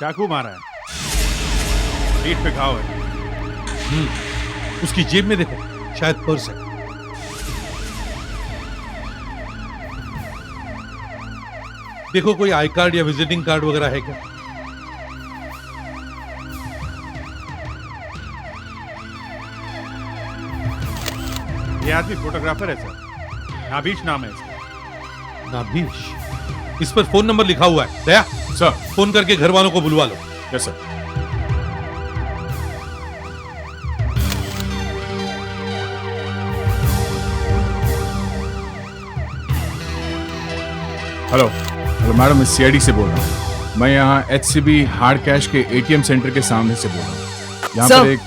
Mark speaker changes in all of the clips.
Speaker 1: चाकू मारा है, पीठ पे घाव है।
Speaker 2: उसकी जेब में देखो, शायद पर्स है। देखो कोई आई कार्ड या विजिटिंग कार्ड वगैरह है क्या?
Speaker 1: ये आदमी फोटोग्राफर है सर, नाबीश नाम है इसका।
Speaker 2: नाबीश? इस पर फोन नंबर लिखा हुआ है। दया
Speaker 1: सर।
Speaker 2: फोन करके घर वालों को बुलवा लो।
Speaker 1: Yes sir.
Speaker 3: हेलो मैडम, मैं सीआईडी से बोल रहा हूँ। मैं यहाँ एचसीबी हार्ड कैश के एटीएम सेंटर के सामने से बोल रहा हूँ। यहाँ पर एक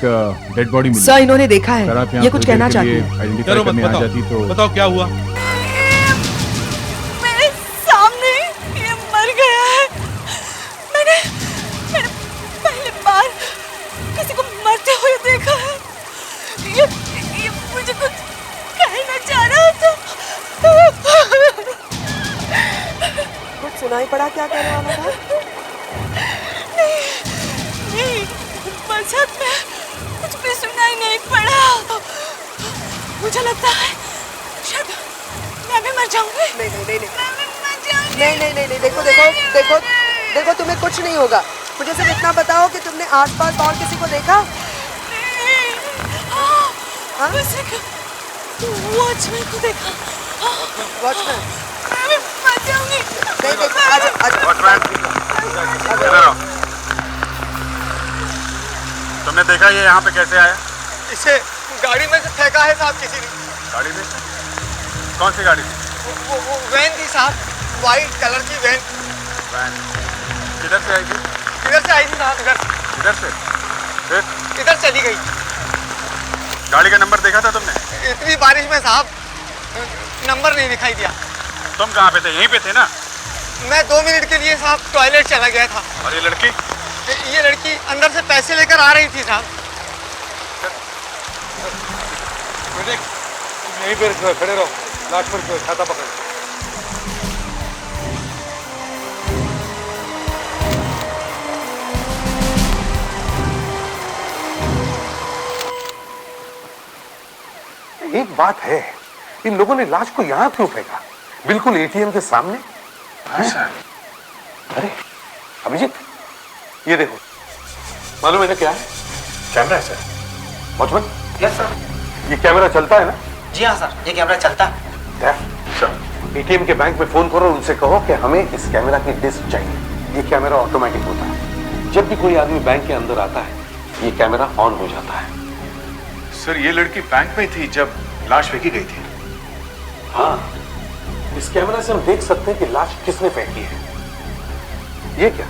Speaker 3: डेड बॉडी मिली।
Speaker 4: सर, इन्होंने देखा
Speaker 3: अगर आप
Speaker 4: है,
Speaker 3: यहाँ
Speaker 4: ये कुछ
Speaker 3: थोड़ी देर
Speaker 4: कहना
Speaker 3: के
Speaker 4: चाहती
Speaker 3: लिए
Speaker 4: है।
Speaker 3: आइडेंटिफाई
Speaker 2: करो मत,
Speaker 3: करने आ
Speaker 2: बताओ
Speaker 3: जाती तो।
Speaker 2: बताओ क्या हुआ?
Speaker 5: मेरे सामने ये मर गया है। मैंने पहली बार किसी को मरते हुए देखा है। ये मुझे कुछ कहना चाह रहा था।
Speaker 4: कुछ सुनाई पड़ा क्या कहने वाला था?
Speaker 5: नहीं, मज़हब में कुछ भी सुनाई नहीं पड़ा। मुझे लगता है शायद मैं भी मर जाऊंगी।
Speaker 4: नहीं नहीं नहीं नहीं
Speaker 5: मैं भी मर जाऊंगी।
Speaker 4: नहीं नहीं नहीं नहीं, देखो देखो देखो देखो, तुम्हें कुछ नहीं होगा। मुझे सिर्फ इतना बताओ कि तुमने आसपास और किसी को देखा?
Speaker 5: नहीं। हाँ? वॉचमैन को देखा।
Speaker 4: वॉचमैन?
Speaker 5: मैं भी मर जाऊंगी।
Speaker 4: नहीं देखो, आजा
Speaker 6: वॉचमैन, इधर आओ। तुमने देखा ये यहाँ पे कैसे आया?
Speaker 7: इसे गाड़ी में से फेंका है साहब किसी ने।
Speaker 6: गाड़ी में? कौन सी गाड़ी?
Speaker 7: वो वैन थी साहब, वाइट कलर की वैन।
Speaker 6: वैन किधर से आई थी?
Speaker 7: इधर से आई थी साहब,
Speaker 6: इधर से? फिर
Speaker 7: इधर चली गई।
Speaker 6: गाड़ी का नंबर देखा था तुमने?
Speaker 7: इतनी बारिश में साहब नंबर नहीं दिखाई दिया।
Speaker 6: तुम कहाँ पे थे? यहीं पे थे ना?
Speaker 7: मैं 2 मिनट के लिए साहब टॉयलेट चला गया था।
Speaker 6: और ये लड़की?
Speaker 7: ये लड़की अंदर से पैसे लेकर आ रही थी साहब।
Speaker 6: यहीं पे खड़े रहो, लाश पर छाता पकड़।
Speaker 8: एक बात है, इन लोगों ने लाश को यहां क्यों फेंका? बिल्कुल एटीएम के सामने। अरे अभिजीत, ये देखो, मालूम है ना क्या है? कैमरा है सर। वॉचमैन?
Speaker 7: Yes sir.
Speaker 8: ये कैमरा चलता है ना?
Speaker 7: जी हाँ सर, ये कैमरा चलता है।
Speaker 8: सर, एटीएम के बैंक में फोन करो और उनसे कहो कि हमें इस कैमरा की डिस्क चाहिए। ये कैमरा ऑटोमेटिक होता है, जब भी कोई आदमी बैंक के अंदर आता है ये कैमरा ऑन हो जाता है।
Speaker 6: सर, ये लड़की बैंक में थी जब लाश फेंकी गई थी।
Speaker 8: हाँ, इस कैमरा से हम देख सकते हैं कि लाश किसने फेंकी है। ये क्या,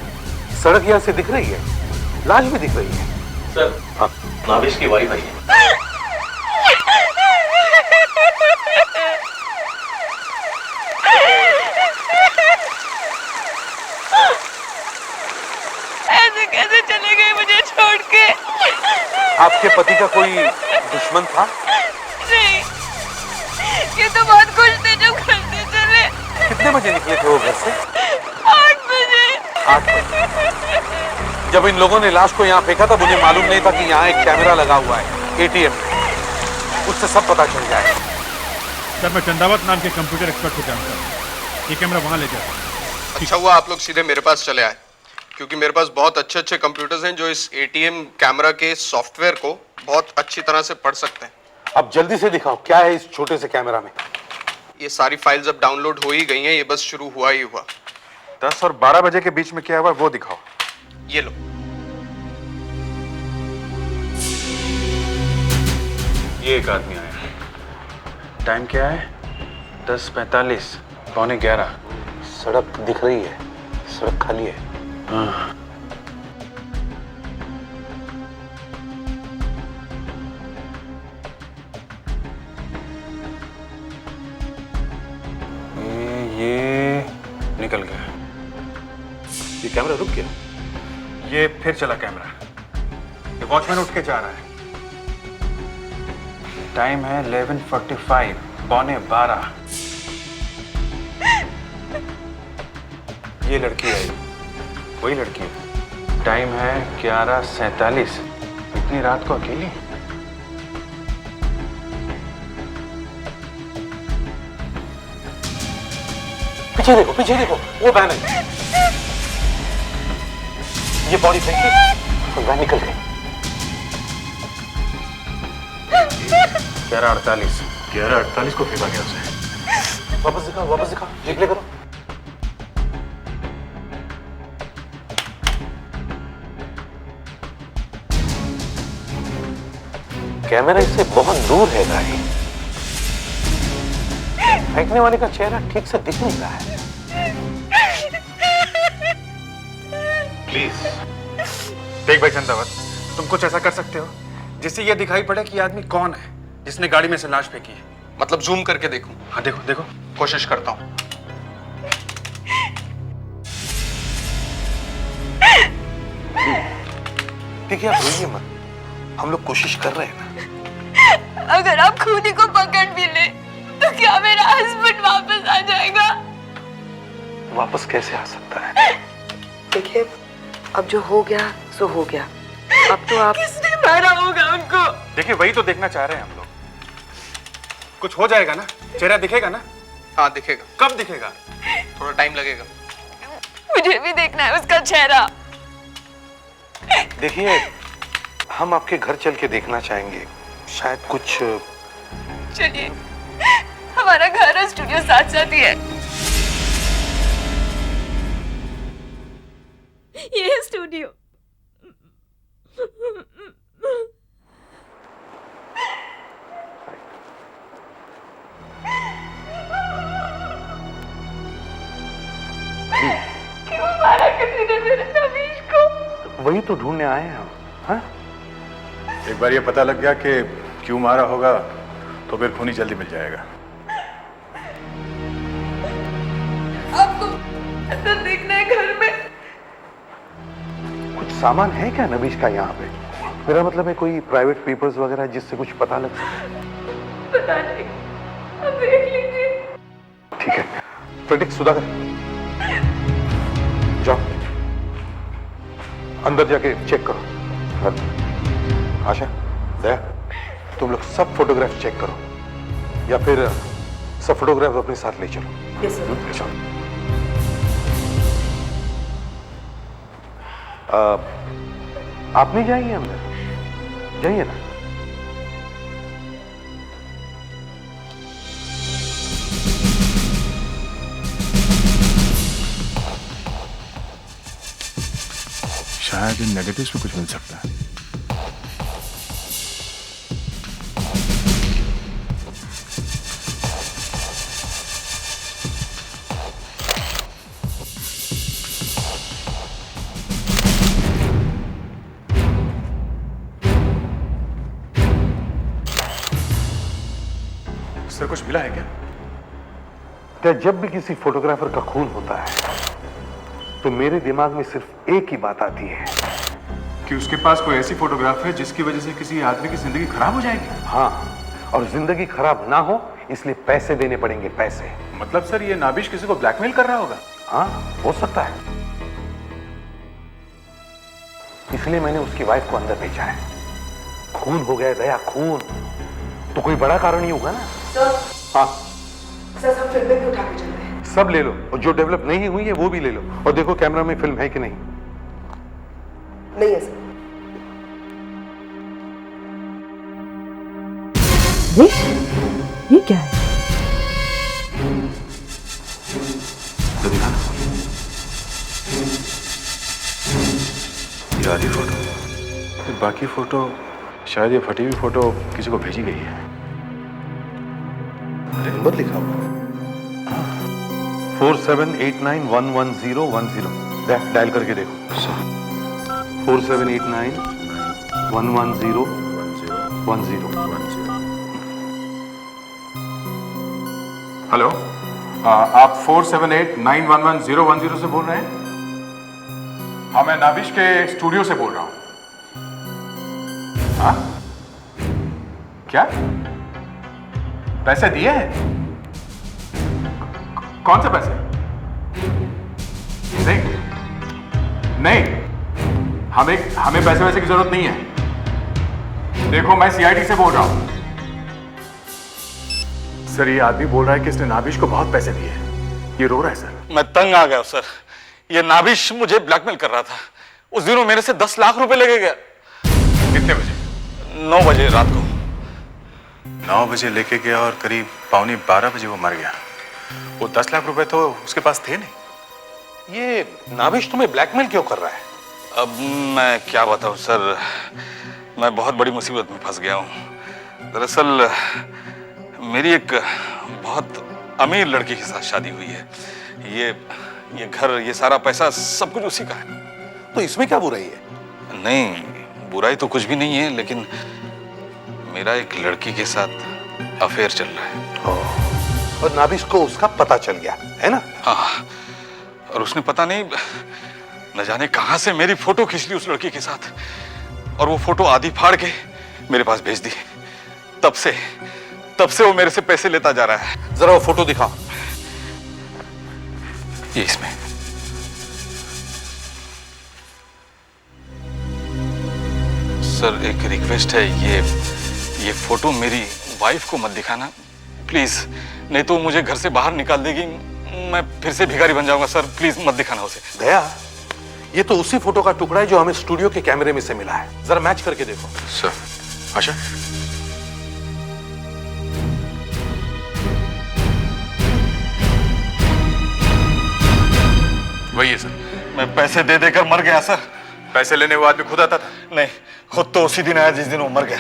Speaker 8: सड़क यहां से दिख रही है, लाश भी दिख रही है।
Speaker 9: सर,
Speaker 8: हाँ,
Speaker 9: नाविश की वाइफ आई है।
Speaker 5: ऐसे कैसे चले गए मुझे छोड़ के?
Speaker 8: आपके पति का कोई दुश्मन था?
Speaker 5: नहीं, ये तो बहुत खुश थे जब घर से चले।
Speaker 8: कितने बजे निकले थे वो घर से?
Speaker 5: 8 बजे।
Speaker 8: 8 बजे। जब इन लोगों ने लाश को यहाँ फेंका तब उन्हें मालूम नहीं था कि यहाँ एक कैमरा लगा हुआ है एटीएम में। उससे सब पता चल जाएगा।
Speaker 1: सर, मैं चंदावत नाम के कंप्यूटर एक्सपर्ट को जानता हूँ, ये कैमरा वहाँ ले जाता।
Speaker 10: अच्छा हुआ आप लोग सीधे मेरे पास चले आए, क्योंकि मेरे पास बहुत अच्छे अच्छे कंप्यूटर्स हैं जो इस एटीएम कैमरा के सॉफ्टवेयर को बहुत अच्छी तरह से पढ़ सकते हैं।
Speaker 8: अब जल्दी से दिखाओ क्या है इस छोटे से कैमरा में।
Speaker 10: ये सारी फाइल्स अब डाउनलोड हो ही गई हैं, ये बस शुरू हुआ ही हुआ।
Speaker 6: 10 और 12 बजे के बीच में क्या हुआ वो दिखाओ।
Speaker 10: ये लो।
Speaker 6: ये एक आदमी आया है। टाइम क्या है? 10:45, 11:15।
Speaker 8: सड़क दिख रही है, सड़क खाली है।
Speaker 6: हाँ। ये निकल गया।
Speaker 8: ये कैमरा रुक गया।
Speaker 6: ये फिर चला कैमरा। ये वॉचमैन उठ के जा रहा है। टाइम है 11:45, 11:15। ये लड़की आई, वही लड़की है। टाइम है 11:47। इतनी रात को अकेली?
Speaker 8: पीछे देखो, वो वैन है। ये बॉडी फेंकी और वैन निकल गई।
Speaker 6: 11:48 को फेंका गया उसे।
Speaker 8: वापस दिखा, रिप्ले करो। कैमरा इससे बहुत दूर है गाड़ी। फेंकने वाले का चेहरा ठीक से दिख नहीं रहा है।
Speaker 6: प्लीज देख भाई चंदावत, तुम कुछ ऐसा कर सकते हो जिससे यह दिखाई पड़े कि ये आदमी कौन है जिसने गाड़ी में से लाश फेंकी है।
Speaker 10: मतलब जूम करके देखूं?
Speaker 6: हाँ देखो,
Speaker 10: कोशिश करता हूं।
Speaker 8: देखिए आप रोइए मत, हम लोग कोशिश कर रहे हैं ना।
Speaker 5: अगर आप खूनी को पकड़ भी ले तो क्या मेरा हस्बैंड वापस आ जाएगा?
Speaker 8: वापस कैसे आ सकता है?
Speaker 4: देखिए, अब जो हो गया सो हो गया। अब तो आप
Speaker 5: किसने मारा होगा उनको?
Speaker 6: देखिए वही तो देखना चाह रहे हैं हम लोग। कुछ हो जाएगा ना, चेहरा दिखेगा ना?
Speaker 10: हाँ दिखेगा।
Speaker 6: कब दिखेगा?
Speaker 10: थोड़ा टाइम लगेगा।
Speaker 5: मुझे भी देखना है उसका चेहरा।
Speaker 8: देखिए हम आपके घर चल के देखना चाहेंगे, शायद कुछ।
Speaker 5: चलिए, हमारा घर और स्टूडियो साथ साथ ही है। ये है स्टूडियो। क्यों मारा किसी ने मेरे नवीश को?
Speaker 8: वही तो ढूंढने आए हैं हम। हाँ?
Speaker 3: एक बार ये पता लग गया कि क्यों मारा होगा तो फिर खूनी जल्दी मिल जाएगा।
Speaker 5: आपको अंदर देखना है घर में?
Speaker 8: कुछ सामान है क्या नबीश का यहाँ पे? मेरा मतलब है कोई प्राइवेट पेपर्स वगैरह जिससे कुछ पता लग सके।
Speaker 5: पता नहीं, अब देख लीजिए।
Speaker 8: ठीक है, प्रतीक सुधाकर जाओ अंदर जाके चेक करो। आशा, दया, तुम लोग सब फोटोग्राफ चेक करो, या फिर सब फोटोग्राफ अपने साथ ले चलो।
Speaker 4: Yes sir.
Speaker 8: चलो। आप नहीं जाएंगे अंदर? जाइए ना।
Speaker 3: शायद इन नेगेटिव्स में कुछ मिल सकता है।
Speaker 6: सर कुछ मिला है क्या?
Speaker 8: क्या जब भी किसी फोटोग्राफर का खून होता है तो मेरे दिमाग में सिर्फ एक ही बात आती है
Speaker 3: कि उसके पास कोई ऐसी फोटोग्राफ है जिसकी वजह से किसी आदमी की जिंदगी खराब हो जाएगी।
Speaker 8: हाँ, और जिंदगी खराब ना हो इसलिए पैसे देने पड़ेंगे, पैसे।
Speaker 3: मतलब सर ये नाबिश किसी को ब्लैकमेल कर रहा होगा?
Speaker 8: हाँ, हो सकता है। इसलिए मैंने उसकी वाइफ को अंदर भेजा है। खून हो गया दया, खून तो कोई बड़ा कारण ही होगा ना।
Speaker 4: सर,
Speaker 8: हाँ
Speaker 4: सर सब फिल्में भी उठा के चल रहे हैं।
Speaker 8: सब ले लो, और जो डेवलप नहीं हुई है वो भी ले लो, और देखो कैमरा में फिल्म है कि नहीं।
Speaker 4: नहीं है सर। ये क्या है?
Speaker 6: तो दिखा ना। ये आधी फोटो, बाकी फोटो शायद ये फटी हुई फोटो किसी को भेजी गई है।
Speaker 8: नंबर लिखा हुआ 4789110110। डायल करके देखो। 4789110110।
Speaker 3: हेलो, आप 4789110110 से बोल रहे हैं? हाँ, मैं नाबिश के स्टूडियो से बोल रहा हूँ। हाँ? क्या? पैसे दिए हैं? कौन से पैसे? नहीं, नहीं, हमें पैसे वैसे की जरूरत नहीं है। देखो मैं सीआईडी से बोल रहा हूं। सर ये आदमी बोल रहा है कि इसने नाभिश को बहुत पैसे दिए। ये रो रहा है सर।
Speaker 6: मैं तंग आ गया सर। ये नाभिश मुझे ब्लैकमेल कर रहा था। उस दिनों मेरे से 10 लाख रुपए लेके गया।
Speaker 3: कितने बजे?
Speaker 6: 9 बजे रात को।
Speaker 3: 9 बजे लेके गया और करीब 11:15 बजे वो मर गया। वो 10 लाख रुपए तो उसके पास थे नहीं।
Speaker 8: ये नाभिश तुम्हें ब्लैकमेल क्यों कर रहा है?
Speaker 6: अब मैं क्या बताऊं सर, मैं बहुत बड़ी मुसीबत में फंस गया हूं। दरअसल मेरी एक बहुत अमीर लड़की के साथ शादी हुई है। ये घर, ये सारा पैसा सब कुछ उसी का है।
Speaker 8: तो इसमें क्या बुराई है?
Speaker 6: नहीं, बुराई तो कुछ भी नहीं है, लेकिन मेरा एक लड़की के साथ अफेयर चल रहा है।
Speaker 8: और नाभिश को उसका पता चल गया है ना?
Speaker 6: हाँ, और उसने पता नहीं न जाने कहां से मेरी फोटो खींच ली उस लड़की के साथ, और वो फोटो आधी फाड़ के मेरे पास भेज दी। तब से वो मेरे से पैसे लेता जा रहा है।
Speaker 8: जरा वो फोटो दिखाओ।
Speaker 6: ये इसमें। सर एक रिक्वेस्ट है, ये फोटो मेरी वाइफ को मत दिखाना प्लीज, नहीं तो मुझे घर से बाहर निकाल देगी। मैं फिर से भिखारी बन जाऊंगा सर, प्लीज मत दिखाना उसे।
Speaker 8: दया, ये तो उसी फोटो का टुकड़ा है जो हमें स्टूडियो के कैमरे में से मिला है। जरा मैच करके देखो।
Speaker 3: सर आशा, वही है सर।
Speaker 6: मैं पैसे दे देकर मर गया सर।
Speaker 3: पैसे लेने वो आदमी खुद आता था?
Speaker 6: नहीं, खुद तो उसी दिन आया जिस दिन वो मर गया।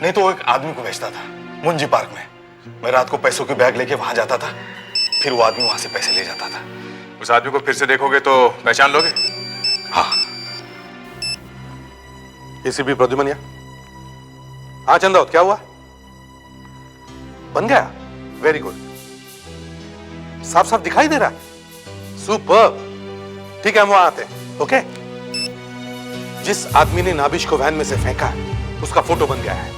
Speaker 6: नहीं तो वो एक आदमी को भेजता था मुंजी पार्क में। मैं रात को पैसों की बैग लेके वहां जाता था, फिर वो आदमी वहां से पैसे ले जाता था।
Speaker 3: उस आदमी को फिर से देखोगे तो पहचान लोगे?
Speaker 6: हाँ।
Speaker 8: एसीपी प्रद्युमन, हाँ चंदा, क्या हुआ? बन गया? Very good. साफ साफ दिखाई दे रहा है। सुपर। ठीक है, हम वहां आते हैं। ओके? जिस आदमी ने नाभिश को वैन में से फेंका उसका फोटो बन गया है।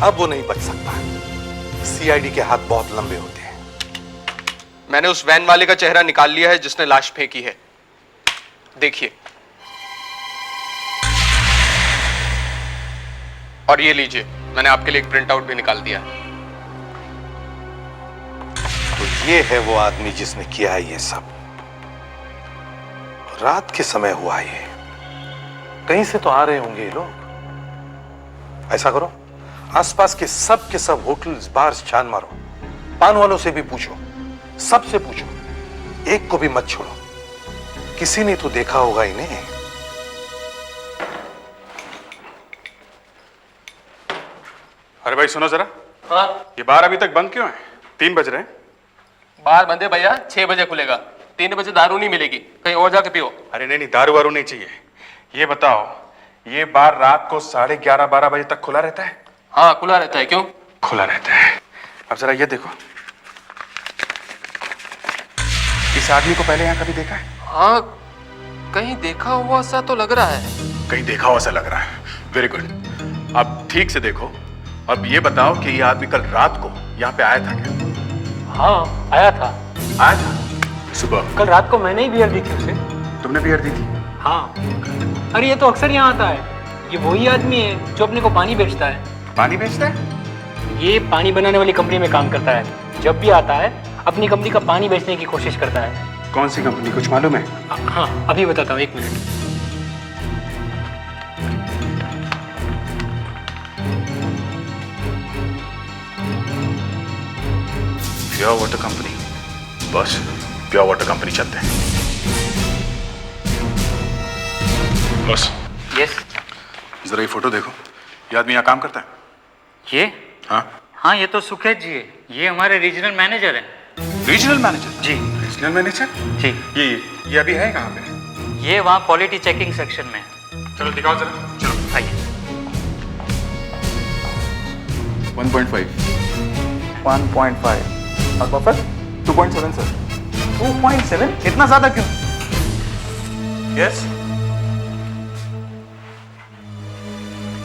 Speaker 8: अब वो नहीं बच सकता। सीआईडी के हाथ बहुत लंबे होते हैं।
Speaker 10: मैंने उस वैन वाले का चेहरा निकाल लिया है जिसने लाश फेंकी है। देखिए, और ये लीजिए, मैंने आपके लिए एक प्रिंट आउट भी निकाल दिया है।
Speaker 8: तो ये है वो आदमी जिसने किया है ये सब। रात के समय हुआ ये। कहीं से तो आ रहे होंगे ये लोग। ऐसा करो, आसपास के सब होटल्स, बार्स छान मारो। पान वालों से भी पूछो, सबसे पूछो, एक को भी मत छोड़ो। किसी ने तो देखा होगा इन्हें।
Speaker 3: अरे भाई सुनो जरा।
Speaker 11: हाँ?
Speaker 3: ये बार अभी तक बंद क्यों है? 3 बज रहे हैं।
Speaker 11: बाहर बंद है भैया, 6 बजे खुलेगा। 3 बजे दारू नहीं मिलेगी, कहीं और जाके पियो।
Speaker 3: अरे नहीं, दारू वारू नहीं चाहिए। ये बताओ, ये बार रात को 11:30-12 बजे तक खुला रहता है?
Speaker 11: हाँ खुला रहता है। क्यों?
Speaker 3: खुला रहता है। अब जरा ये देखो, इस आदमी को पहले यहाँ कभी देखा है?
Speaker 11: हाँ, कहीं देखा हुआ सा तो लग रहा है।
Speaker 3: कहीं देखा हुआ सा लग रहा है। Very good. अब ठीक से देखो। अब ये बताओ कि ये आदमी कल रात को यहाँ पे आया था क्या?
Speaker 12: हाँ आया था।
Speaker 3: आया था? सुबह?
Speaker 12: कल रात को मैंने ही बियर दी थी उसे।
Speaker 3: तुमने बियर दी थी?
Speaker 12: हाँ। अरे ये तो अक्सर यहाँ आता है। ये वही आदमी है जो अपने को पानी बेचता है।
Speaker 3: पानी बेचता है?
Speaker 12: ये पानी बनाने वाली कंपनी में काम करता है। जब भी आता है अपनी कंपनी का पानी बेचने की कोशिश करता है।
Speaker 3: कौन सी कंपनी, कुछ मालूम है?
Speaker 12: हाँ अभी बताता हूँ, 1 मिनट।
Speaker 3: Pure water company. बस प्योर वाटर कंपनी चलते हैं। बस।
Speaker 11: यस।
Speaker 3: जरा ये फोटो देखो। ये आदमी यहाँ काम करता है?
Speaker 13: ये?
Speaker 3: हाँ
Speaker 13: हाँ, ये तो सुखेत जी है। ये हमारे रीजनल मैनेजर हैं।
Speaker 3: Regional manager?
Speaker 13: जी।
Speaker 3: Regional manager?
Speaker 13: जी।
Speaker 3: ये अभी है कहाँ पे?
Speaker 13: ये वहाँ क्वालिटी चेकिंग सेक्शन में।
Speaker 3: चलो दिखाओ जरा। चलो
Speaker 13: आइए।
Speaker 3: 1.5।
Speaker 6: 1.5 और बफर 2.7 सर। 2.7? इतना ज्यादा क्यों?
Speaker 3: यस।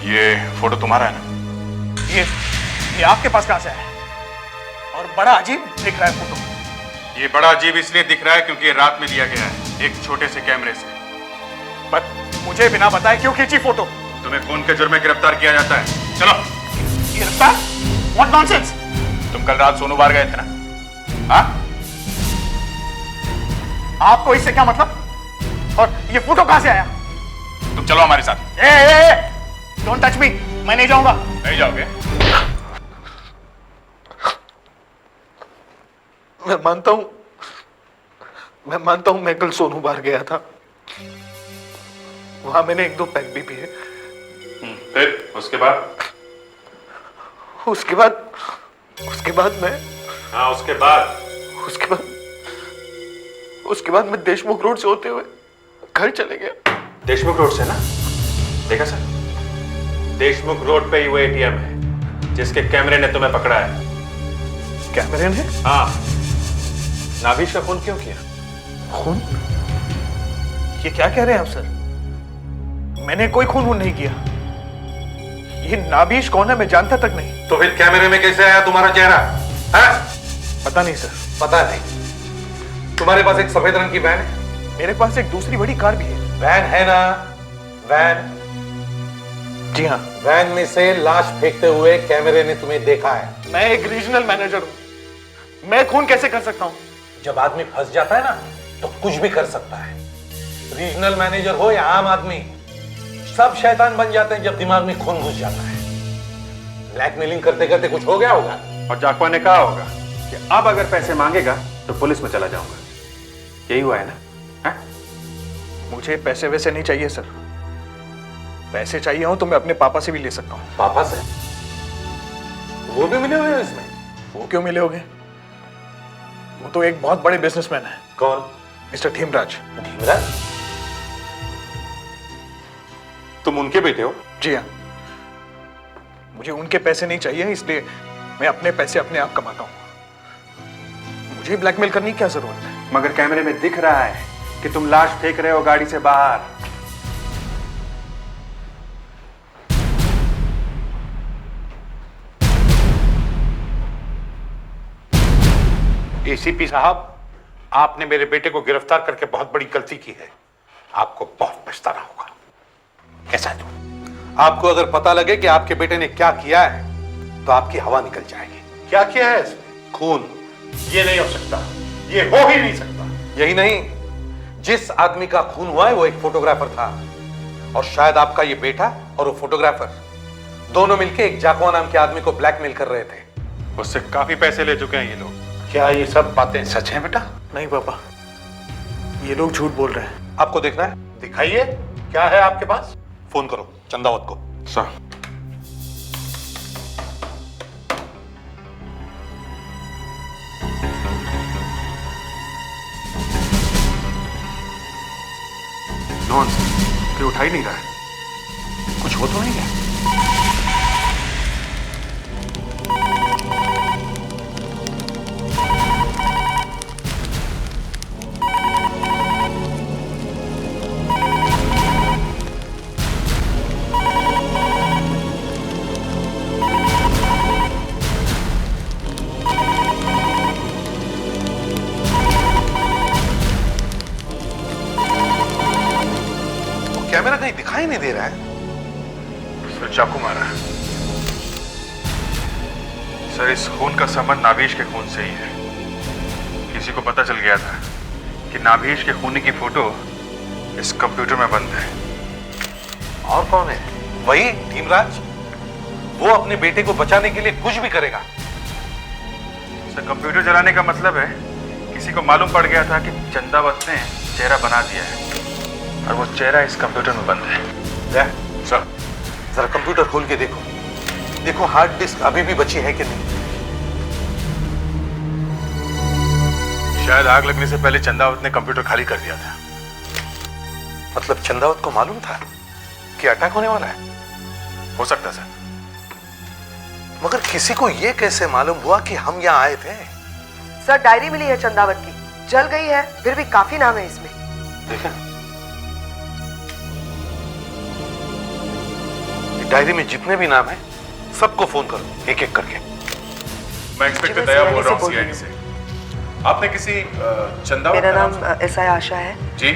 Speaker 3: ये फोटो तुम्हारा है ना?
Speaker 6: ये आपके पास कहां से है? और बड़ा अजीब दिख रहा है फोटो।
Speaker 3: ये बड़ा अजीब इसलिए दिख रहा है क्योंकि ये रात में लिया गया है, एक छोटे से कैमरे से।
Speaker 6: पर
Speaker 3: मुझे बिना बताए क्यों खींची फोटो?
Speaker 1: तुम्हें खून के जुर्म में गिरफ्तार किया जाता है। चलो।
Speaker 3: गिरफ्तार? What nonsense?
Speaker 1: तुम कल रात सोनू बार गए थे ना? हाँ?
Speaker 3: आपको इससे क्या मतलब? और ये फोटो कहां से आया?
Speaker 1: तुम चलो हमारे साथ।
Speaker 3: डोंट टच मी, मैं नहीं जाऊंगा।
Speaker 1: नहीं जाओगे?
Speaker 8: मैं मानता हूं मैं कल सोनू बार गया था। वहां मैंने 1-2 पैक भी पिए।
Speaker 1: फिर उसके बाद?
Speaker 8: उसके बाद मैं
Speaker 1: हाँ,
Speaker 8: उसके बाद मैं देशमुख रोड से होते हुए घर चले गया।
Speaker 3: देशमुख रोड से ना? देखा सर, देशमुख रोड पे ही वो एटीएम है जिसके कैमरे ने तुम्हें पकड़ा है।
Speaker 8: कैमरे ने?
Speaker 3: हाँ। नाभिश का खून क्यों किया?
Speaker 8: खून? ये क्या कह रहे हैं आप सर? मैंने कोई खून नहीं किया। ये नाभिश कौन है मैं जानता तक नहीं।
Speaker 2: तो फिर कैमरे में कैसे आया तुम्हारा चेहरा?
Speaker 8: पता नहीं सर।
Speaker 2: पता नहीं? तुम्हारे पास एक सफेद रंग की वैन है?
Speaker 8: मेरे पास एक दूसरी बड़ी कार भी है।
Speaker 2: वैन है ना? वैन?
Speaker 8: जी हाँ।
Speaker 2: वैन में से लाश फेंकते हुए कैमरे ने तुम्हें देखा है।
Speaker 8: मैं एक रीजनल मैनेजर हूं, मैं खून कैसे कर सकता हूं?
Speaker 2: जब आदमी फंस जाता है ना तो कुछ भी कर सकता है। रीजनल मैनेजर हो या आम आदमी, सब शैतान बन जाते हैं जब दिमाग में खून घुस जाता है। ब्लैकमेलिंग करते करते कुछ हो गया होगा
Speaker 3: और जाकवा ने कहा होगा कि अब अगर पैसे मांगेगा तो पुलिस में चला जाऊंगा। यही हुआ है ना? मुझे पैसे वैसे नहीं चाहिए सर। पैसे चाहिए हो तो मैं अपने पापा से भी ले सकता हूँ।
Speaker 2: पापा से? वो भी मिले हुए हैं इसमें?
Speaker 3: वो क्यों मिले होंगे? वो तो एक बहुत बड़े बिजनेसमैन है।
Speaker 2: कौन?
Speaker 3: मिस्टर धीमराज।
Speaker 2: धीमराज?
Speaker 3: तुम उनके बेटे हो? जी हाँ। मुझे उनके पैसे नहीं चाहिए, इसलिए मैं अपने पैसे अपने आप कमाता हूँ। मुझे ब्लैकमेल करने की क्या जरूरत है? मगर कैमरे में दिख रहा है कि तुम लाश फेंक रहे हो गाड़ी से बाहर।
Speaker 2: एसीपी साहब, आपने मेरे बेटे को गिरफ्तार करके बहुत बड़ी गलती की है। आपको बहुत पछताना होगा। कैसा है? आपको अगर पता लगे कि आपके बेटे ने क्या किया है तो आपकी हवा निकल जाएगी। क्या किया है इसने? खून। ये नहीं हो सकता, ये हो ही नहीं सकता। यही नहीं, जिस आदमी का खून हुआ है वो एक फोटोग्राफर था, और शायद आपका ये बेटा और वो फोटोग्राफर दोनों मिलकर एक जाकवा नाम के आदमी को ब्लैकमेल कर रहे थे।
Speaker 3: उससे काफी पैसे ले चुके हैं ये लोग।
Speaker 2: क्या ये सब बातें सच हैं बेटा?
Speaker 3: नहीं पापा, ये लोग झूठ बोल रहे हैं।
Speaker 2: आपको देखना है? दिखाइए, क्या है आपके पास? फोन करो चंदावत को।
Speaker 3: सर। कोई उठा ही नहीं रहा है। कुछ हो तो नहीं गया?
Speaker 2: कैमरा कहीं दिखाई नहीं दे रहा है।
Speaker 1: सर, चाकू मारा है। सर, इस खून का संबंध नाभिश के खून से ही है। किसी को पता चल गया था कि नाभिश के खूनी की फोटो इस कंप्यूटर में बंद है।
Speaker 2: और कौन है? वही धीमराज। वो अपने बेटे को बचाने के लिए कुछ भी करेगा।
Speaker 1: सर, कंप्यूटर चलाने का मतलब है किसी को मालूम पड़ गया था कि चंदावत ने चेहरा बना दिया है और वो चेहरा इस कंप्यूटर में बंद है।
Speaker 2: सर, जरा कंप्यूटर खोल के देखो। देखो हार्ड डिस्क अभी भी बची है कि नहीं।
Speaker 1: शायद आग लगने से पहले चंदावत ने कंप्यूटर खाली कर दिया था।
Speaker 2: मतलब चंदावत को मालूम था कि अटैक होने वाला है?
Speaker 1: हो सकता सर।
Speaker 2: मगर किसी को यह कैसे मालूम हुआ कि हम यहाँ आए थे?
Speaker 4: सर, डायरी मिली है चंदावत की, जल गई है, फिर भी काफी नाम है इसमें।
Speaker 2: देखा? डायरी में जितने भी नाम हैं, सबको फोन करो एक एक करके।
Speaker 1: मैं इंस्पेक्टर दया बोल रहा हूँ सीआईडी से। आपने किसी चंदावत?
Speaker 4: मेरा नाम एसआई आशा है।
Speaker 1: जी।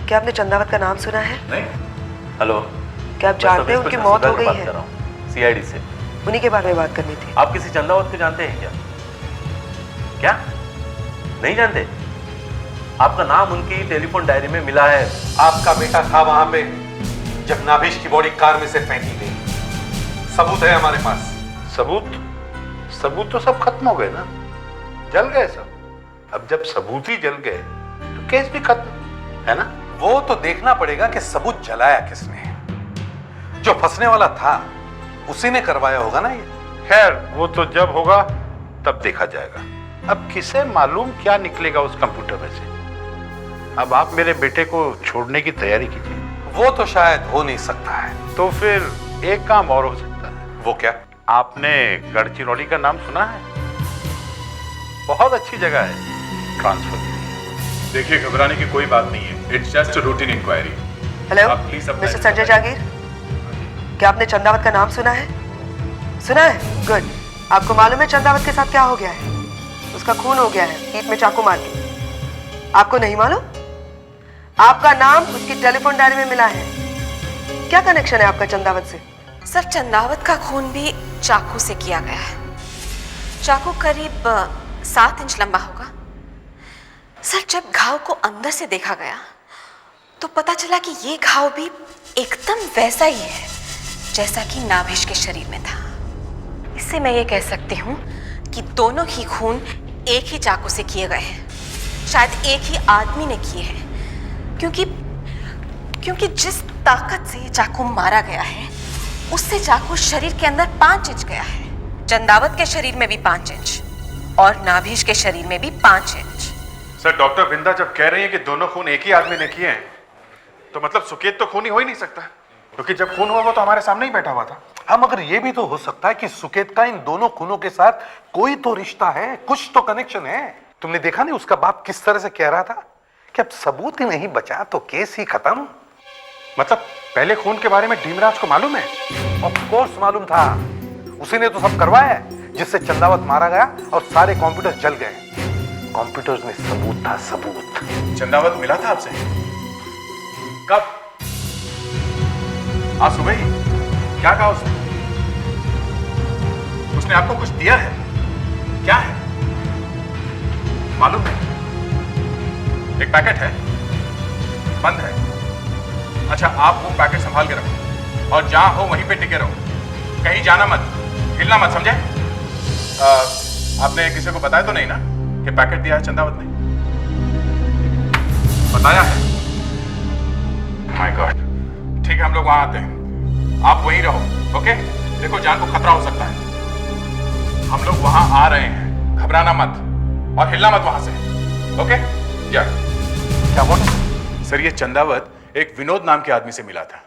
Speaker 4: क्या आपने चंदावत का नाम सुना है?
Speaker 1: नहीं।
Speaker 9: हेलो,
Speaker 4: क्या आप जानते हो उनकी मौत हो गई है?
Speaker 9: सीआईडी से।
Speaker 4: उन्हीं के बारे में बात करनी थी।
Speaker 9: आप किसी चंदावत को जानते हैं क्या? क्या नहीं जानते? आपका नाम उनकी टेलीफोन डायरी में मिला है।
Speaker 2: आपका बेटा था वहां पे जब नाभिश की बॉडी कार में से फेंकी गई। सबूत है हमारे पास।
Speaker 8: सबूत तो सब खत्म हो गए ना, जल गए सब। अब जब सबूत ही जल गए तो केस भी खत्म है ना।
Speaker 2: वो तो देखना पड़ेगा कि सबूत जलाया किसने। जो फंसने वाला था उसी ने करवाया होगा ना ये।
Speaker 8: खैर वो तो जब होगा तब देखा जाएगा। अब किसे मालूम क्या निकलेगा उस कंप्यूटर में से। अब आप मेरे बेटे को छोड़ने की तैयारी कीजिए।
Speaker 2: वो तो शायद हो नहीं सकता है।
Speaker 8: तो फिर एक काम और हो सकता है।
Speaker 2: वो क्या?
Speaker 8: आपने गढ़चिरौली का नाम सुना है? बहुत अच्छी जगह है ट्रांसफर के लिए।
Speaker 1: देखिए, घबराने की कोई बात नहीं है। It's just a routine inquiry.
Speaker 4: Hello
Speaker 1: आप प्लीज
Speaker 4: मिस्टर संजय जागीर, क्या आपने चंदावत का नाम सुना है? सुना है? गुड। आपको मालूम है चंदावत के साथ क्या हो गया है? उसका खून हो गया है पीठ में चाकू मार के। आपको नहीं मालूम? आपका नाम उसकी टेलीफोन डायरी में मिला है। क्या कनेक्शन है आपका चंदावत से?
Speaker 5: सर, चंदावत का खून भी चाकू से किया गया है। चाकू करीब 7 इंच लंबा होगा। सर, जब घाव को अंदर से देखा गया तो पता चला कि ये घाव भी एकदम वैसा ही है जैसा कि नाभिश के शरीर में था। इससे मैं ये कह सकती हूँ कि दोनों ही खून एक ही चाकू से किए गए हैं। शायद एक ही आदमी ने किए हैं, क्योंकि जिस ताकत से ये चाकू मारा गया है उससे चाकू शरीर के अंदर 5 इंच गया है। चंदावत के शरीर में भी 5 इंच और नाभिश के शरीर में भी 5 इंच।
Speaker 1: सर, डॉक्टर बिंदा जब कह रही है कि दोनों खून एक ही आदमी ने किए हैं, तो मतलब सुकेत तो खून ही हो ही नहीं सकता, क्योंकि जब खून हुआ वो तो हमारे सामने ही बैठा हुआ था।
Speaker 2: हम अगर ये भी तो हो सकता है कि सुकेत का इन दोनों खूनों के साथ कोई तो रिश्ता है, कुछ तो कनेक्शन है। तुमने देखा नहीं उसका बाप किस तरह से कह रहा था कि अब सबूत ही नहीं बचा तो केस ही खत्म।
Speaker 1: मतलब पहले खून के बारे में ढीमराज को मालूम है?
Speaker 2: ऑफ कोर्स मालूम था। उसी ने तो सब करवाया जिससे चंदावत मारा गया और सारे कंप्यूटर जल गए। कंप्यूटर्स में सबूत था, सबूत।
Speaker 1: चंदावत मिला था आपसे? कब? आज सुबह ही? क्या कहा उसने? उसने आपको कुछ दिया है? क्या है मालूम नहीं। एक पैकेट है, बंद है। अच्छा, आप वो पैकेट संभाल के रखो और जहां हो वहीं पे टिके रहो, कहीं जाना मत, हिलना मत, समझे? आपने किसी को बताया तो नहीं ना कि पैकेट दिया है चंदावत ने? बताया है? My God. ठीक है, हम लोग वहां आते हैं, आप वहीं रहो। ओके? देखो, जान को खतरा हो सकता है। हम लोग वहां आ रहे हैं, घबराना मत और हिलना मत वहां से। ओके? क्या बोल? सर, ये चंदावत एक विनोद नाम के आदमी से मिला था।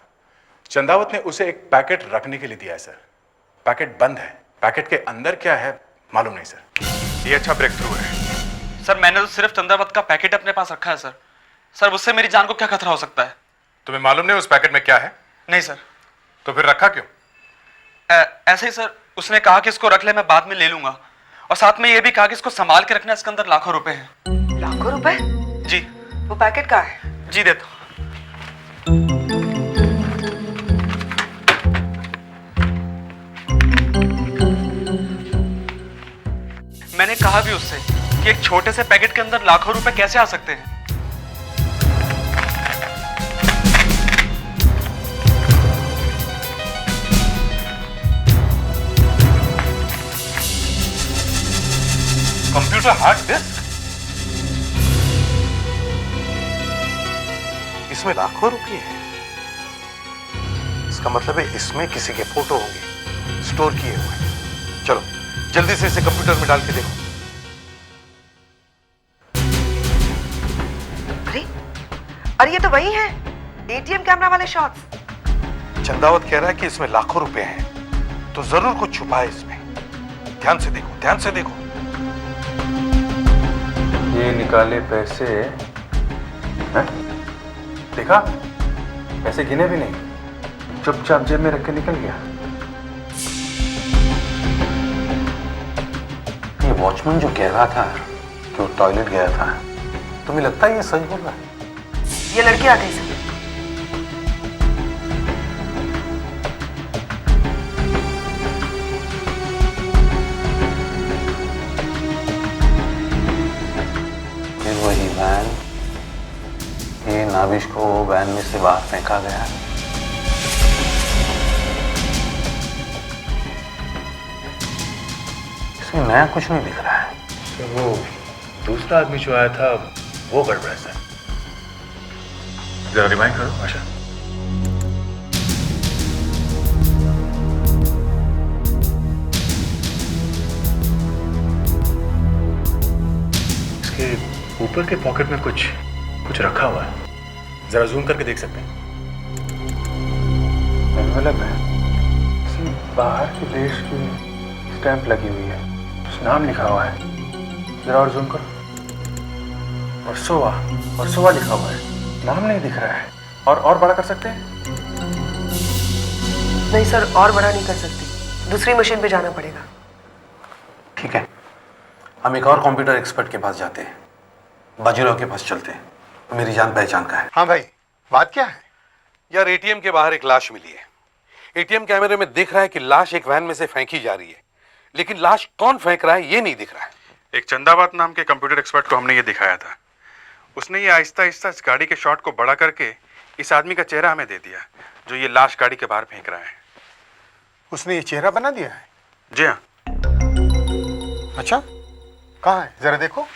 Speaker 1: चंदावत ने उसे एक पैकेट रखने के लिए दिया है सर। पैकेट बंद है। पैकेट के अंदर क्या है मालूम नहीं सर। ये अच्छा ब्रेक थ्रू है।
Speaker 11: सर, मैंने तो सिर्फ चंदावत का पैकेट अपने पास रखा है सर। सर, उससे मेरी जान को क्या खतरा हो सकता है?
Speaker 1: तुम्हें मालूम नहीं उस पैकेट में क्या है?
Speaker 11: नहीं सर।
Speaker 1: तो फिर रखा क्यों?
Speaker 11: ऐसे ही सर, उसने कहा कि इसको रख ले, मैं बाद में ले लूंगा। और साथ में ये भी कहा कि इसको संभाल के रखना, इसके अंदर लाखों रुपए हैं।
Speaker 4: लाखों रुपए?
Speaker 11: जी।
Speaker 4: वो पैकेट कहाँ है?
Speaker 11: जी देता। मैंने कहा भी उससे कि एक छोटे से पैकेट के अंदर लाखों रुपए कैसे आ सकते हैं।
Speaker 2: कंप्यूटर हार्ड डिस्क, इसमें लाखों रुपए हैं। इसका मतलब है इसमें किसी के फोटो होंगे स्टोर किए हुए। चलो जल्दी से इसे कंप्यूटर में डाल के देखो।
Speaker 4: अरे ये तो वही है, एटीएम कैमरा वाले शॉट्स।
Speaker 2: चंदावत कह रहा है कि इसमें लाखों रुपए हैं, तो जरूर कुछ छुपा है इसमें। ध्यान से देखो, ध्यान से देखो।
Speaker 1: ये निकाले पैसे हैं? देखा, पैसे गिने भी नहीं, चुपचाप जेब में रख के निकल गया।
Speaker 2: ये वॉचमैन जो कह रहा था कि वो टॉयलेट गया था, तुम्हें लगता है ये सच बोल रहा है?
Speaker 4: ये लड़की आ गई सर।
Speaker 2: कागिश को वैन में से बाहर फेंका गया। इसमें नया कुछ नहीं दिख रहा है।
Speaker 3: तो वो दूसरा आदमी जो आया था वो गड़बड़ है सर। जरा रिमाइंड करो आशा। इसके ऊपर के पॉकेट में कुछ रखा हुआ है, जरा जूम करके देख सकते हैं। एनवेलप है, किसी बाहर के देश की स्टैंप लगी हुई है, कुछ नाम लिखा हुआ है, जरा और जूम करो। वर्सोवा लिखा हुआ है, नाम नहीं दिख रहा है। और बड़ा कर सकते हैं?
Speaker 4: नहीं सर, और बड़ा नहीं कर सकती, दूसरी मशीन पे जाना पड़ेगा।
Speaker 2: ठीक है, हम एक और कंप्यूटर एक्सपर्ट के पास जाते हैं, बाजीराव के पास चलते हैं, मेरी जान पहचान का है।
Speaker 8: हाँ भाई, बात क्या है? यार एटीएम के बाहर एक लाश मिली है। एटीएम कैमरे में दिख रहा है कि लाश एक वैन में से फेंकी जा रही है, लेकिन लाश कौन फेंक रहा है ये नहीं दिख रहा है।
Speaker 1: एक चंदावत नाम के कंप्यूटर एक्सपर्ट को हमने ये दिखाया था। उसने ये आहिस्ता आहिस्ता इस गाड़ी के शॉट को बड़ा करके इस आदमी का चेहरा हमें दे दिया, जो ये लाश गाड़ी के बाहर फेंक रहा है।
Speaker 8: उसने ये चेहरा बना दिया है?
Speaker 1: जी हाँ।
Speaker 8: अच्छा, कहाँ है, जरा देखो।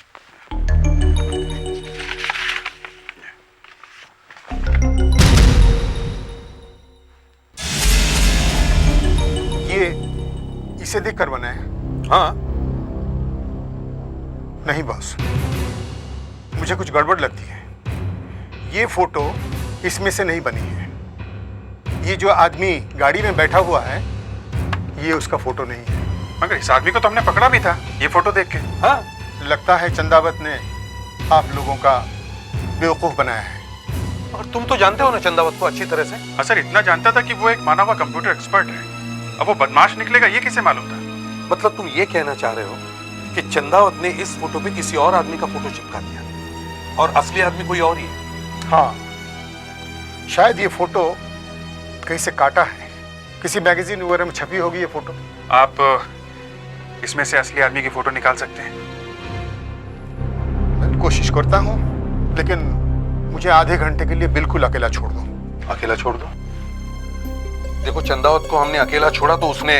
Speaker 8: ये इसे देखकर बना है? हाँ। नहीं बॉस, मुझे कुछ गड़बड़ लगती है। ये फोटो इसमें से नहीं बनी है। ये जो आदमी गाड़ी में बैठा हुआ है, ये उसका फोटो नहीं है।
Speaker 1: मगर इस आदमी को तो हमने पकड़ा भी था ये फोटो देख के।
Speaker 8: हाँ, लगता है चंदावत ने आप लोगों का बेवकूफ बनाया है। और तुम तो जानते हो ना चंदावत को अच्छी तरह से।
Speaker 1: हाँ सर, इतना जानता था कि वो एक माना हुआ कंप्यूटर एक्सपर्ट है। अब वो बदमाश निकलेगा ये किसे मालूम था?
Speaker 8: मतलब तुम ये कहना चाह रहे हो कि चंदावत ने इस फोटो पे किसी और आदमी का फोटो चिपका दिया और असली आदमी कोई और ही है? हाँ, शायद ये फोटो कहीं से काटा है, किसी मैगजीन वगैरह में छपी होगी ये फोटो।
Speaker 1: आप इसमें से असली आदमी की फोटो निकाल सकते हैं?
Speaker 8: मैं कोशिश करता हूँ, लेकिन मुझे आधे घंटे के लिए बिल्कुल अकेला छोड़ दो। अकेला छोड़ दो? देखो, चंदावत को हमने अकेला छोड़ा तो उसने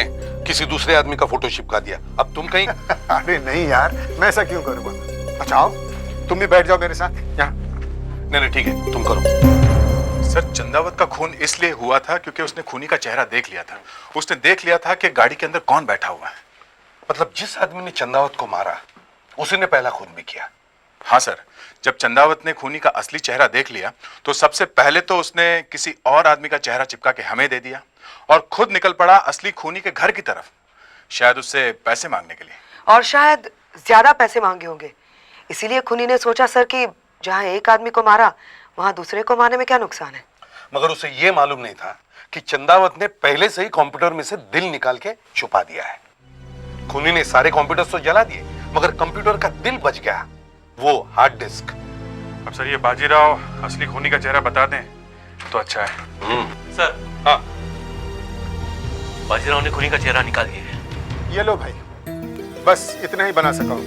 Speaker 8: किसी दूसरे आदमी का फोटो चिपका दिया। अब तुम कहीं अरे नहीं यार, मैं ऐसा क्यों करूँगा? अच्छा आओ, तुम भी बैठ जाओ मेरे साथ यहाँ। नहीं ठीक है, तुम करो।
Speaker 1: सर, चंदावत का खून इसलिए हुआ था क्योंकि उसने खूनी का चेहरा देख लिया था। उसने देख लिया था कि गाड़ी के अंदर कौन बैठा हुआ है।
Speaker 8: मतलब जिस आदमी ने चंदावत को मारा उसी ने पहला खून भी किया?
Speaker 1: हाँ सर, जब चंदावत ने खूनी का असली चेहरा देख लिया तो सबसे पहले तो उसने किसी और आदमी का चेहरा चिपका के हमें दे दिया और खुद निकल पड़ा असली खूनी के घर की तरफ, शायद उससे पैसे मांगने के लिए।
Speaker 4: और शायद ज्यादा पैसे मांगे होंगे, इसीलिए खूनी ने सोचा सर कि जहाँ एक आदमी को मारा वहाँ दूसरे को मारने में क्या नुकसान है।
Speaker 8: मगर उसे ये मालूम नहीं था कि चंदावत ने पहले से ही कंप्यूटर में से दिल निकाल के छुपा दिया है। खूनी ने सारे कंप्यूटर्स तो जला दिए, मगर कंप्यूटर का दिल बच गया, वो हार्ड डिस्क।
Speaker 1: अब सर, ये बाजीराव असली खूनी का चेहरा बता दें तो अच्छा है।
Speaker 9: सर,
Speaker 8: हाँ,
Speaker 9: बाजीराव ने खूनी का चेहरा निकाल दिया है।
Speaker 8: ये लो भाई, बस इतना ही बना सका हूं।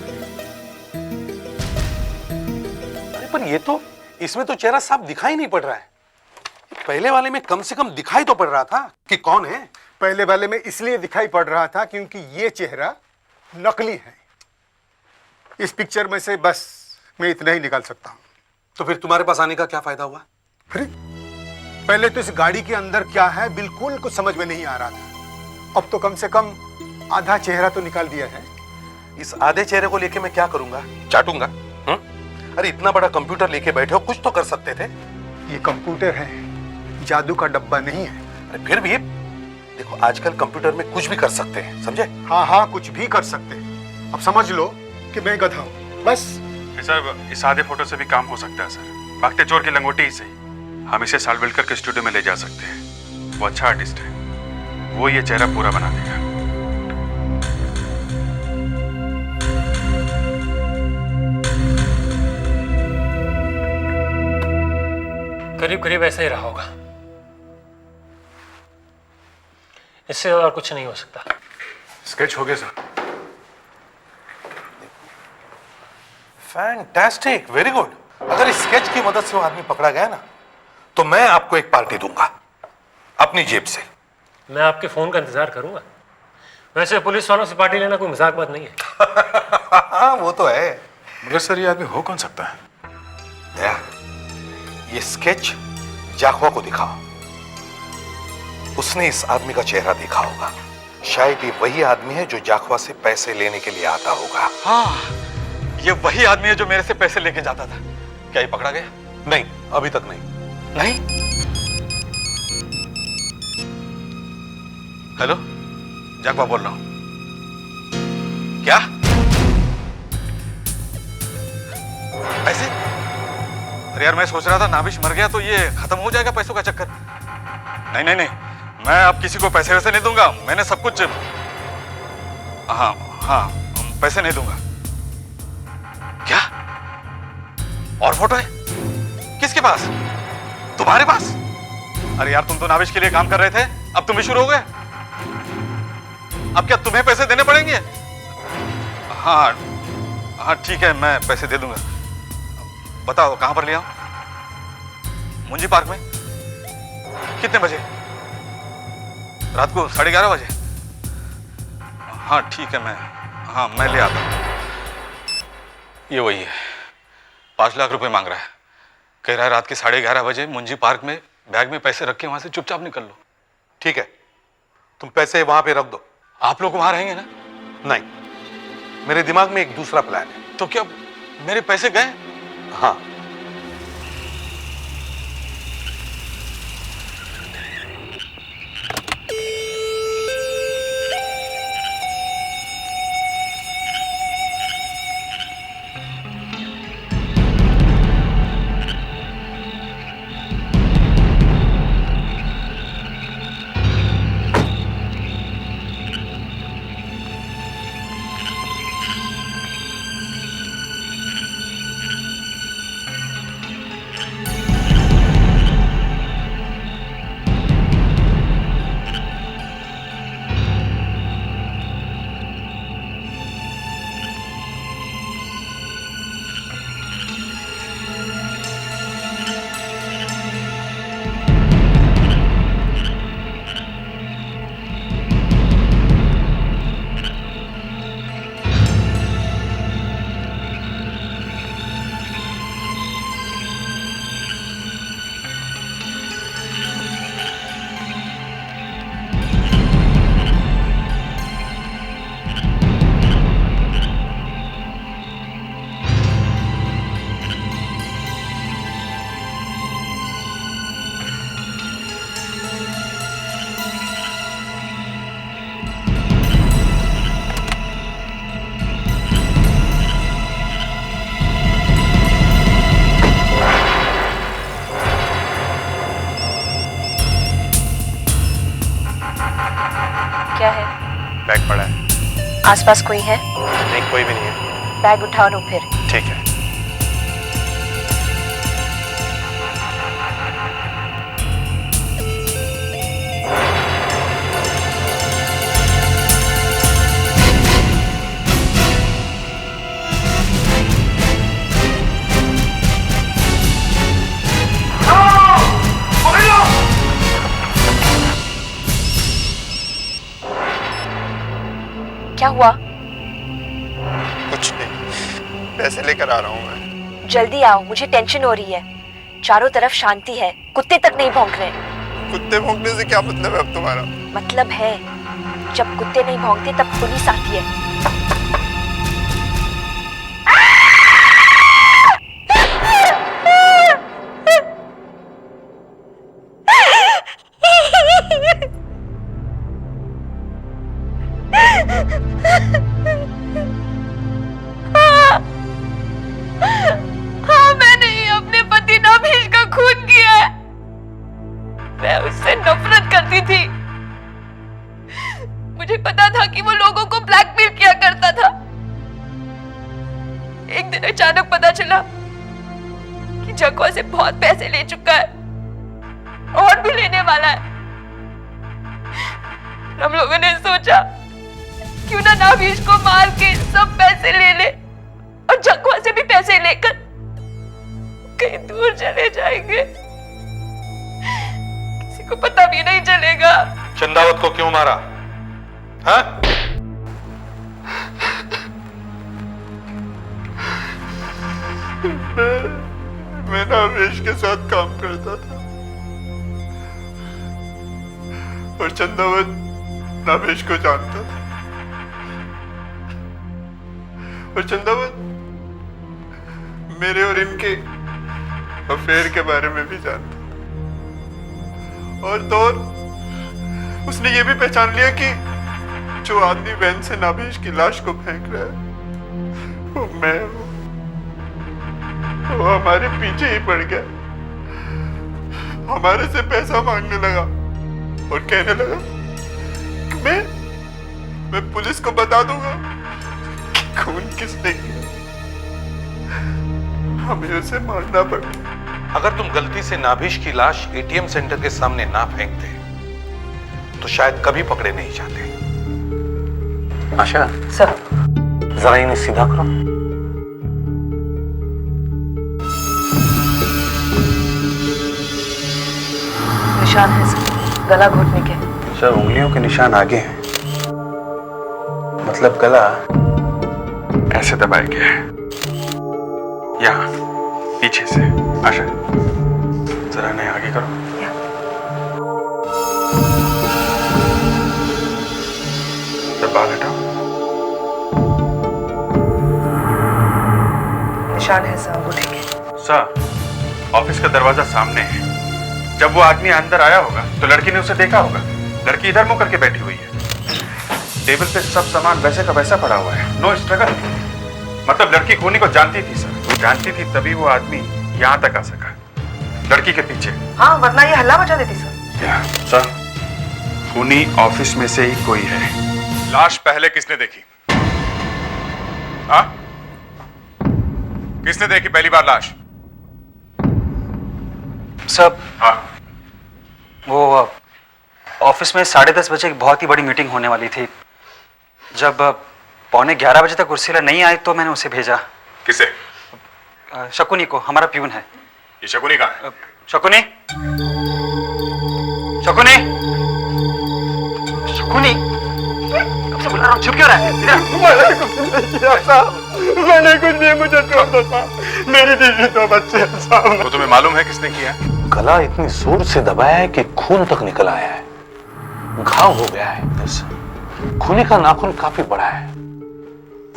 Speaker 8: अरे पर ये तो, इसमें तो चेहरा साफ दिखाई नहीं पड़ रहा है। पहले वाले में कम से कम दिखाई तो पड़ रहा था कि कौन है। पहले वाले में इसलिए दिखाई पड़ रहा था क्योंकि ये चेहरा नकली है। इस पिक्चर में से बस मैं इतना ही निकाल सकता हूं। तो फिर तुम्हारे पास आने का क्या फायदा हुआ? फिर पहले तो इस गाड़ी के अंदर क्या है बिल्कुल कुछ समझ में नहीं आ रहा था। अब तो कम से कम आधा चेहरा तो निकाल दिया है। इस आधे चेहरे को लेके मैं क्या करूंगा? चाटूंगा? अरे इतना बड़ा कंप्यूटर लेके बैठे हो, कुछ तो कर सकते थे। ये कंप्यूटर है, जादू का डब्बा नहीं है। अरे फिर भी देखो, आजकल कंप्यूटर में कुछ भी कर सकते हैं, समझे? हाँ हाँ, कुछ भी कर सकते हैं। अब समझ लो कि मैं गधा हूं, बस।
Speaker 1: सर, इस आधे फोटो से भी काम हो सकता है सर। भागते चोर की लंगोटी ही सही, हम इसे सालवेलकर के स्टूडियो में ले जा सकते हैं। वो अच्छा आर्टिस्ट है, वो ये चेहरा पूरा बना देगा।
Speaker 12: करीब करीब ऐसा ही रहा होगा, इससे और कुछ नहीं हो सकता।
Speaker 1: स्केच हो गया सर।
Speaker 8: Fantastic, very good. अगर इस स्केच की मदद से वो आदमी पकड़ा गया ना तो मैं आपको एक पार्टी दूंगा अपनी जेब से।
Speaker 12: मैं आपके फोन का इंतजार करूंगा। वैसे पुलिस वालों से पार्टी लेना कोई मजाक बात नहीं है।
Speaker 8: वो तो है,
Speaker 1: मगर सर ये आदमी हो कौन सकता है?
Speaker 8: दया, ये स्केच जाखवा को दिखाओ। उसने इस आदमी का चेहरा देखा होगा। शायद ये वही आदमी है जो जाखवा से पैसे लेने के लिए आता होगा।
Speaker 6: हाँ, ये वही आदमी है जो मेरे से पैसे लेके जाता था। क्या ये पकड़ा गया?
Speaker 8: नहीं, अभी तक नहीं।
Speaker 6: नहीं? हेलो, जाखवा बोल रहा हूं। क्या पैसे? अरे यार, मैं सोच रहा था नाभिश मर गया तो ये खत्म हो जाएगा पैसों का चक्कर। नहीं नहीं नहीं, मैं अब किसी को पैसे वैसे नहीं दूंगा। मैंने सब कुछ, हाँ हाँ, पैसे नहीं दूंगा। क्या? और फोटो है? किसके पास? तुम्हारे पास? अरे यार, तुम तो नाविश के लिए काम कर रहे थे, अब तुम भी शुरू हो गए। अब क्या तुम्हें पैसे देने पड़ेंगे? हाँ हाँ ठीक है, मैं पैसे दे दूंगा। बताओ कहां पर ले आऊं? मुंजी पार्क में? कितने बजे? रात को 11:30 बजे? हाँ ठीक है, मैं ले आता हूं। ये वही है, 5 लाख रुपए मांग रहा है। कह रहा है रात के 11:30 बजे मुंजी पार्क में बैग में पैसे रख के वहां से चुपचाप निकल लो।
Speaker 8: ठीक है, तुम पैसे वहां पे रख दो।
Speaker 6: आप लोग वहां रहेंगे ना?
Speaker 8: नहीं, मेरे दिमाग में एक दूसरा प्लान है।
Speaker 6: तो क्या मेरे पैसे गए?
Speaker 8: हाँ,
Speaker 5: क्या है?
Speaker 3: बैग पड़ा है।
Speaker 5: आसपास कोई है?
Speaker 3: नहीं, कोई भी नहीं है।
Speaker 5: बैग उठा लो फिर।
Speaker 3: ठीक है।
Speaker 5: क्या हुआ?
Speaker 10: कुछ नहीं, पैसे लेकर आ रहा हूँ मैं।
Speaker 5: जल्दी आओ, मुझे टेंशन हो रही है। चारों तरफ शांति है, कुत्ते तक नहीं भौंक रहे।
Speaker 10: कुत्ते भौंकने से क्या मतलब है अब तुम्हारा?
Speaker 5: मतलब है, जब कुत्ते नहीं भौंकते तब पुलिस आती है। हाँ, मैंने ही अपने पति नाभिश का खून किया है। मैं उससे नफरत करती थी। मुझे पता था कि वो लोगों को ब्लैकमेल किया करता था। एक दिन अचानक पता चला कि जगवा से बहुत पैसे ले चुका है और भी लेने वाला है। हम लोगों ने सोचा क्यों ना नाभिश को मार के सब पैसे ले ले और जगवा से भी पैसे लेकर कहीं दूर चले जाएंगे। किसी को पता भी नहीं चलेगा।
Speaker 8: चंदावत को क्यों मारा? हाँ?
Speaker 1: मैं नावेश के साथ काम करता था और चंदावत नावेश को जानता था और चंदावत मेरे और इनके अफेयर के बारे में भी जानता और तो और उसने ये भी पहचान लिया कि जो आदमी वैन से नावेश की लाश को फेंक रहा है वो मैं हूं। वो हमारे पीछे ही पड़ गया, हमारे से पैसा मांगने लगा और कहने लगा कि मैं पुलिस को बता दूंगा कि खून किसने किया, हमें उसे मारना पड़ा।
Speaker 8: अगर तुम गलती से नाभिश की लाश एटीएम सेंटर के सामने ना फेंकते तो शायद कभी पकड़े नहीं जाते। आशा
Speaker 4: सर,
Speaker 8: जरा इन्हें सीधा करो।
Speaker 4: निशान है सर, गला घोटने के।
Speaker 3: सर, उंगलियों के निशान आगे हैं, मतलब गला
Speaker 1: ऐसे दबाया गया है, यहाँ पीछे से। आशा जरा नहीं आगे करो। सब बाल हटाओ।
Speaker 4: निशान है सर, अंगूठे के।
Speaker 1: सर, ऑफिस का दरवाजा सामने है। जब वो आदमी अंदर आया होगा तो लड़की ने उसे देखा होगा। लड़की इधर मुंह करके बैठी हुई है, टेबल पे सब सामान वैसे का वैसा पड़ा हुआ है, नो स्ट्रगल। मतलब लड़की खूनी को जानती थी सर, वो जानती थी तभी वो आदमी यहाँ तक आ सका, लड़की के पीछे।
Speaker 4: हाँ, वरना ये हल्ला मचा देती सर।
Speaker 1: सर, खूनी ऑफिस में से ही कोई है। लाश पहले किसने देखी? हाँ, किसने देखी पहली बार लाश?
Speaker 11: सब
Speaker 1: हाँ,
Speaker 11: वो ऑफिस में 10:30 बजे एक बहुत ही बड़ी मीटिंग होने वाली थी। जब 11:15 बजे तक उर्सिला नहीं आई तो मैंने उसे भेजा।
Speaker 1: किसे?
Speaker 11: शकुनी को, हमारा प्यून है।
Speaker 1: ये शकुनी कहाँ है?
Speaker 11: शकुनी, शकुनी, शकुनी, कब से बुला रहा हूँ, चुप क्यों रहा है?
Speaker 1: मैंने कुछ नहीं किया साहब, मैंने कुछ नहीं, मुझे छोड़ दो साहब, मेरी बीवी तो बच्चे हैं साहब। तो तुम्हें मालूम है किसने किया?
Speaker 8: गला इतनी जोर से दबाया है कि खून तक निकल आया है, घाव हो गया है। खूनी का नाखून काफी बड़ा है,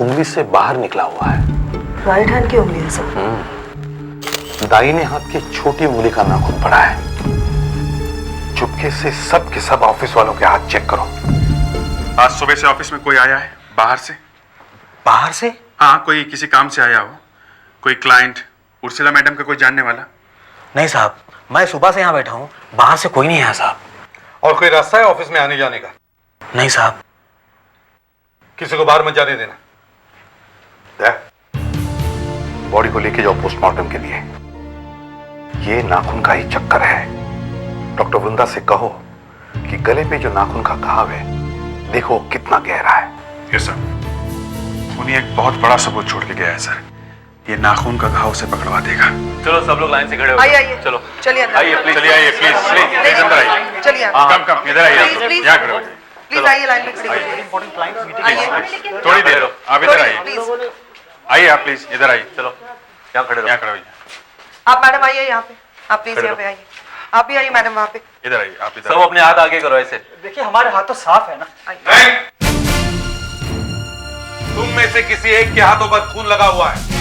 Speaker 8: उंगली से बाहर निकला हुआ है।
Speaker 4: राइट हैंड की उंगली है सर।
Speaker 8: दाहिने हाथ की छोटी उंगली का नाखून बड़ा है। चुपके से सब के सब ऑफिस वालों के हाथ चेक करो।
Speaker 1: आज सुबह से ऑफिस में कोई आया है बाहर से?
Speaker 11: बाहर से?
Speaker 1: हाँ, कोई किसी काम से आया हो, कोई क्लाइंट, उर्सिला मैडम का कोई जानने वाला?
Speaker 7: नहीं साहब, मैं सुबह से यहाँ बैठा हूँ, बाहर से कोई नहीं है साहब।
Speaker 8: और कोई रास्ता है ऑफिस में आने जाने का?
Speaker 7: नहीं साहब।
Speaker 8: किसी को बाहर मत जाने देना। बॉडी को लेके जाओ पोस्टमार्टम के लिए। ये नाखून का ही चक्कर है। डॉक्टर वृंदा से कहो कि गले पे जो नाखून का घाव है देखो कितना गहरा है।
Speaker 1: यस सर, खूनी एक बहुत बड़ा सबूत छोड़ के गया है सर। ये नाखून का घाव से पकड़वा देगा।
Speaker 9: चलो सब लोग लाइन से खड़े हो
Speaker 4: आइए आइए,
Speaker 9: चलो
Speaker 4: चलिए अंदर।
Speaker 1: आइए प्लीज, चलिए आइए प्लीज, प्लीज अंदर आइए।
Speaker 4: चलिए
Speaker 1: कम इधर आइए, यहाँ खड़े हो जाइए।
Speaker 4: प्लीज आइए, लाइन में खड़े होइए। आइए,
Speaker 1: थोड़ी देर आप इधर आइए,
Speaker 4: प्लीज
Speaker 1: आइए आप प्लीज इधर आइए।
Speaker 9: चलो यहाँ खड़े
Speaker 1: यहाँ खड़े होइए।
Speaker 4: आप मैडम आइए यहाँ पे, आप प्लीज यहाँ पे आइए। आप भी आइए मैडम वहाँ पे।
Speaker 1: इधर आइए, आप इधर
Speaker 9: सब अपने हाथ आगे करो ऐसे।
Speaker 11: देखिए हमारे हाथ तो साफ है ना।
Speaker 8: तुम में से किसी एक के हाथों पर खून लगा हुआ है?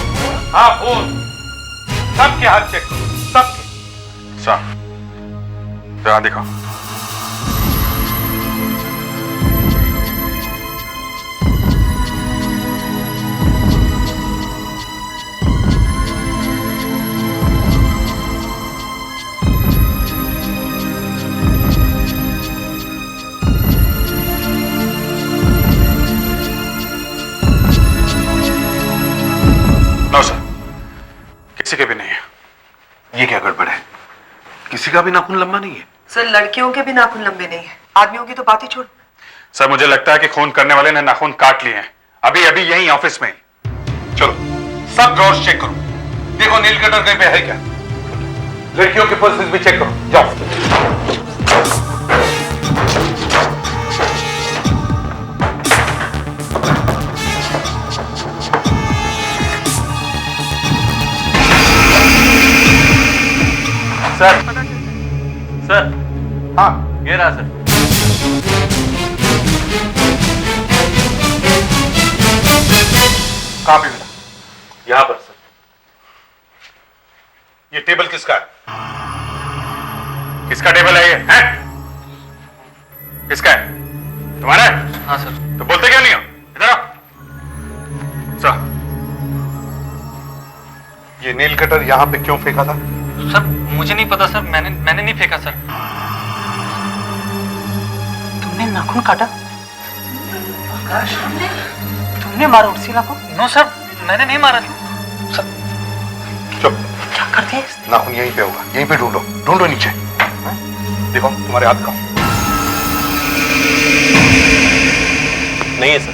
Speaker 8: हाँ, खून। सबके हाथ चेक करो, सबके।
Speaker 1: सर, जरा दिखाओ। नो सर, किसी के भी नहीं है।
Speaker 8: ये क्या गड़बड़ है? किसी का भी नाखून लंबा नहीं है।
Speaker 4: सर, लड़कियों के भी नाखून लंबे नहीं है, आदमियों की तो बात ही छोड़।
Speaker 1: सर, मुझे लगता है कि खून करने वाले ने नाखून काट लिए हैं, अभी अभी यहीं ऑफिस में।
Speaker 8: चलो सब ड्रॉर्स चेक करो, देखो नील कटर कहीं पे है क्या। लड़कियों के पर्सेस भी चेक करो, जाओ।
Speaker 9: सर सर
Speaker 2: हाँ
Speaker 9: ये रहा सर।
Speaker 2: कहां पे मिला?
Speaker 9: यहां पर सर।
Speaker 2: ये टेबल किसका है?
Speaker 1: किसका टेबल है ये? हैं? किसका है? तुम्हारा है?
Speaker 11: हाँ सर।
Speaker 1: तो बोलते क्यों नहीं हो? इधर आओ। सर,
Speaker 2: ये नेल कटर यहां पे क्यों फेंका था?
Speaker 11: सर मुझे नहीं पता सर, मैंने नहीं फेंका सर। तुमने नाखून काटा? तुमने मारा उर्सिला को? नो सर, मैंने नहीं मारा सर।
Speaker 2: चुप।
Speaker 11: क्या करते हैं?
Speaker 2: नाखून यहीं पे होगा, यहीं पे ढूंढो, ढूंढो नीचे। देखो तुम्हारे हाथ का।
Speaker 9: नहीं है सर,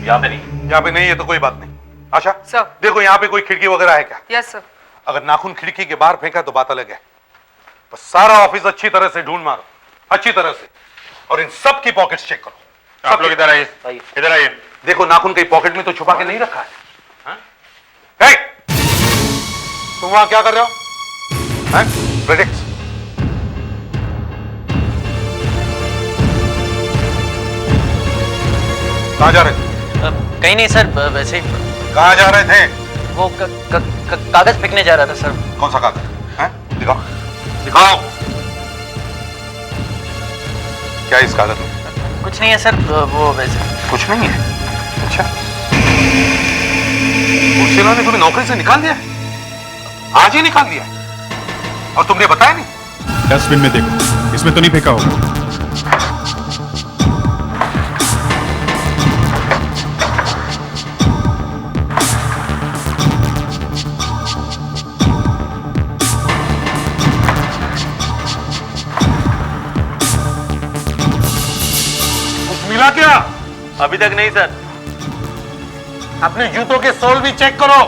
Speaker 9: यहाँ पे नहीं।
Speaker 2: यहाँ पे नहीं है तो कोई बात नहीं। आशा
Speaker 4: सर।
Speaker 2: देखो यहाँ पे कोई खिड़की वगैरह है क्या?
Speaker 4: Yes sir.
Speaker 2: अगर नाखून खिड़की के बाहर फेंका तो बात अलग है। बस सारा ऑफिस अच्छी तरह से ढूंढ मारो, अच्छी तरह से, और इन सब की पॉकेट्स चेक करो।
Speaker 1: आप लोग इधर आइए, इधर आइए।
Speaker 2: देखो नाखून कहीं पॉकेट में तो छुपा के नहीं रखा है। हाँ? हे! तुम वहां क्या कर रहे हो? हैं? प्रेडिक्ट। कहां जा रहे थे?
Speaker 11: कहीं नहीं सर, वैसे ही।
Speaker 2: कहां जा रहे थे?
Speaker 11: वो कागज फेंकने जा रहा था सर।
Speaker 2: कौन सा कागज? हैं? दिखाओ, दिखाओ। क्या है इस कागज में?
Speaker 11: कुछ नहीं है सर, वो वैसे।
Speaker 2: कुछ नहीं है? अच्छा, उर्सिला ने तुम्हें नौकरी से निकाल दिया? आज ही निकाल दिया? और तुमने बताया नहीं?
Speaker 1: डस्टबिन में देखो, इसमें तो नहीं फेंका होगा।
Speaker 2: मिला क्या?
Speaker 9: अभी तक नहीं सर।
Speaker 2: अपने जूतों के सोल भी चेक करो।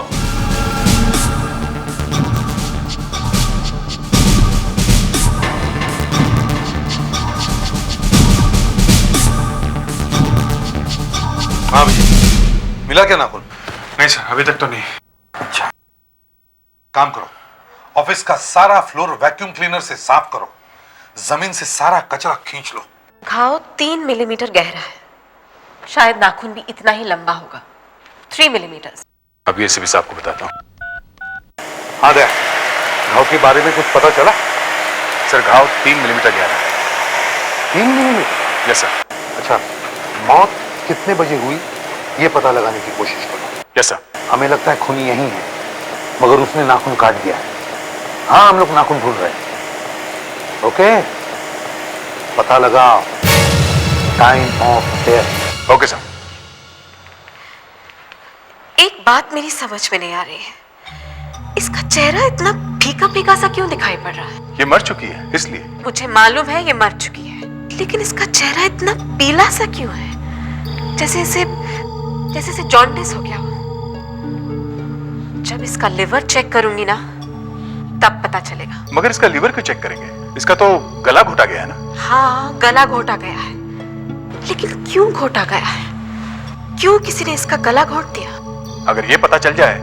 Speaker 2: हाँ भैया, मिला क्या नाखून?
Speaker 1: नहीं सर, अभी तक तो नहीं।
Speaker 2: अच्छा, काम करो, ऑफिस का सारा फ्लोर वैक्यूम क्लीनर से साफ करो, जमीन से सारा कचरा खींच लो।
Speaker 14: घाव 3 मिलीमीटर गहरा है, शायद नाखून भी इतना ही लंबा होगा, 3 मिलीमीटर।
Speaker 1: अब ये भी आपको बताता हूँ।
Speaker 2: हाँ दया, घाव के बारे में कुछ पता चला?
Speaker 1: सर घाव 3 मिलीमीटर गहरा है।
Speaker 2: 3 मिलीमीटर?
Speaker 1: Yes sir.
Speaker 2: अच्छा, मौत कितने बजे हुई ये पता लगाने की कोशिश करो।
Speaker 1: Yes sir.
Speaker 2: हमें लगता है खूनी यही है, मगर उसने नाखून काट दिया है। हाँ, हम लोग नाखून ढूंढ रहे हैं। ओके, पता लगाओ। Time of death.
Speaker 1: Okay sir.
Speaker 14: एक बात मेरी समझ में नहीं आ रही है, इसका चेहरा इतना फीका फीका सा क्यों दिखाई पड़ रहा है?
Speaker 1: ये मर चुकी है इसलिए।
Speaker 14: मुझे मालूम है ये मर चुकी है, लेकिन इसका चेहरा इतना पीला सा क्यों है? जैसे इसे जॉन्डिस हो गया हो। जब इसका लिवर चेक करूंगी ना, तब पता चलेगा।
Speaker 1: मगर इसका लीवर क्यों चेक करेंगे? इसका तो गला घोटा गया है ना।
Speaker 14: हाँ, गला घोटा गया है, लेकिन क्यों घोटा गया है? क्यों किसी ने इसका गला घोट दिया?
Speaker 1: अगर ये पता चल जाए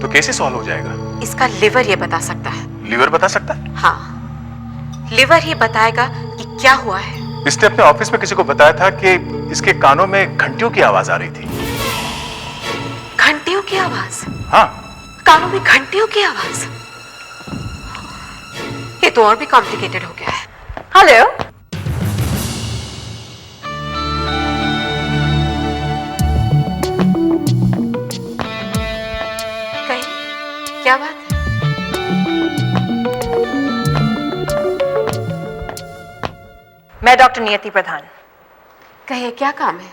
Speaker 1: तो कैसे सॉल्व हो जाएगा?
Speaker 14: इसका लिवर ये बता सकता है।
Speaker 1: लीवर बता सकता है?
Speaker 14: हाँ, लिवर ही बताएगा कि क्या हुआ है।
Speaker 1: इसने अपने ऑफिस में किसी को बताया था कि इसके कानों में घंटियों की आवाज आ रही थी।
Speaker 14: घंटियों की आवाज?
Speaker 1: हाँ,
Speaker 14: कानों में घंटियों की आवाज। ये तो और भी कॉम्प्लिकेटेड हो गया है। हेलो, कहीं क्या बात है?
Speaker 15: मैं डॉक्टर नियति प्रधान।
Speaker 14: कहिए, क्या काम है?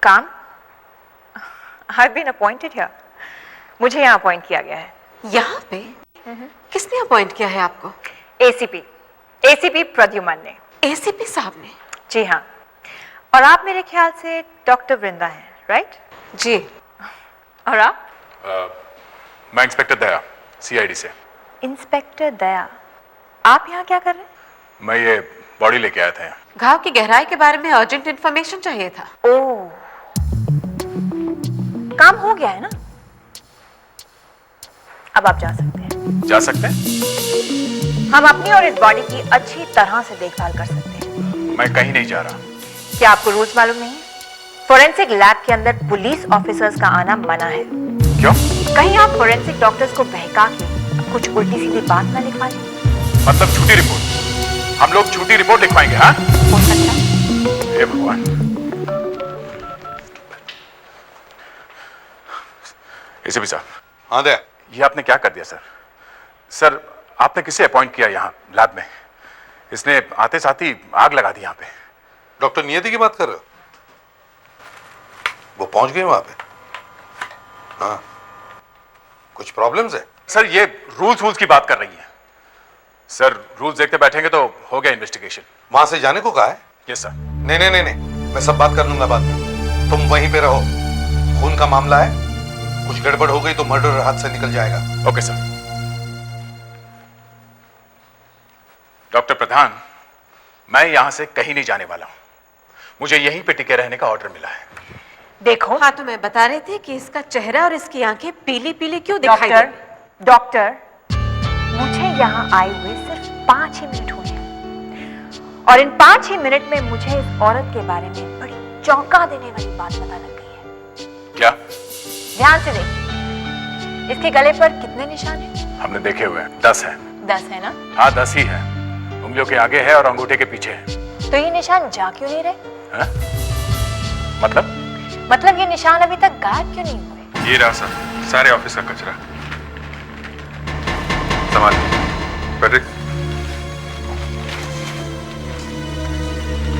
Speaker 15: काम? I've been appointed here. मुझे यहाँ अपॉइंट किया गया है।
Speaker 14: यहाँ पे? किसने अपॉइंट किया है आपको?
Speaker 15: एसीपी प्रद्युमन ने।
Speaker 14: एसीपी साहब ने?
Speaker 15: जी हाँ। और आप मेरे ख्याल से डॉक्टर वृंदा हैं, राइट?
Speaker 14: जी।
Speaker 15: और आप?
Speaker 1: मैं इंस्पेक्टर दया, सीआईडी से।
Speaker 15: इंस्पेक्टर दया, आप यहाँ क्या कर रहे हैं?
Speaker 1: मैं ये बॉडी लेके आया था यहाँ।
Speaker 14: घाव की गहराई के बारे में अर्जेंट इंफॉर्मेशन चाहिए था।
Speaker 15: ओह, काम हो गया है ना? अब आप जा सकते हैं।
Speaker 1: जा सकते हैं?
Speaker 15: हम अपनी और इस बॉडी की अच्छी तरह से देखभाल कर सकते हैं।
Speaker 1: मैं कहीं नहीं जा रहा।
Speaker 15: क्या आपको रूल्स मालूम नहीं है? फोरेंसिक लैब के अंदर पुलिस ऑफिसर्स का आना मना है।
Speaker 1: क्यों?
Speaker 15: कहीं आप फोरेंसिक डॉक्टर्स को बहका के कुछ उल्टी सीधी बात ना लिखवा लें।
Speaker 1: मतलब झूठी रिपोर्ट? हम लोग झूठी रिपोर्ट लिखवाएंगे? हाँ,
Speaker 15: हो सकता है।
Speaker 1: हे भगवान। एसीपी साहब।
Speaker 2: हाँ दे।
Speaker 1: ये आपने क्या कर दिया सर? सर, आपने किसे अपॉइंट किया यहाँ लैब में? इसने आते साथ ही आग लगा दी यहाँ पे।
Speaker 2: डॉक्टर नियति की बात कर रहे हो? वो पहुंच गए वहां पे? हाँ, कुछ प्रॉब्लम्स है?
Speaker 1: सर, ये रूल्स की बात कर रही है। सर, रूल्स देखते बैठेंगे तो हो गया इन्वेस्टिगेशन।
Speaker 2: वहां से जाने को कहा है?
Speaker 1: Yes sir.
Speaker 2: नहीं नहीं नहीं नहीं, मैं सब बात कर लूंगा बाद में। तुम वहीं पे रहो। खून का मामला है, कुछ गड़बड़ हो गई तो मर्डर हाथ से निकल जाएगा।
Speaker 1: Okay sir. डॉक्टर प्रधान, मैं यहां से कहीं नहीं जाने वाला हूं। मुझे यहीं पे टिके रहने का ऑर्डर मिला है।
Speaker 14: देखो, हाँ, तो मैं बता रहे थे कि इसका चेहरा और इसकी आंखें पीली पीली क्यों दिखाई दे?
Speaker 15: डॉक्टर, मुझे यहाँ आए हुए सिर्फ 5 ही मिनट हुए हैं और इन 5 ही मिनट में मुझे इस औरत के बारे में बड़ी चौंका देने वाली बात पता लग गई है।
Speaker 1: क्या?
Speaker 15: ध्यान से देखिए, इसके गले पर कितने निशान हैं?
Speaker 1: हमने देखे हुए हैं। 10 है।
Speaker 15: 10 है ना?
Speaker 1: हाँ, 10 ही है। उंगलियों के आगे है और अंगूठे के पीछे है।
Speaker 15: तो ये निशान जा क्यों नहीं रहे?
Speaker 1: है?
Speaker 15: मतलब ये निशान अभी तक गायब क्यों नहीं हुए?
Speaker 1: ये रहा सर, सारे ऑफिस का कचरा। संभाल पैट्रिक।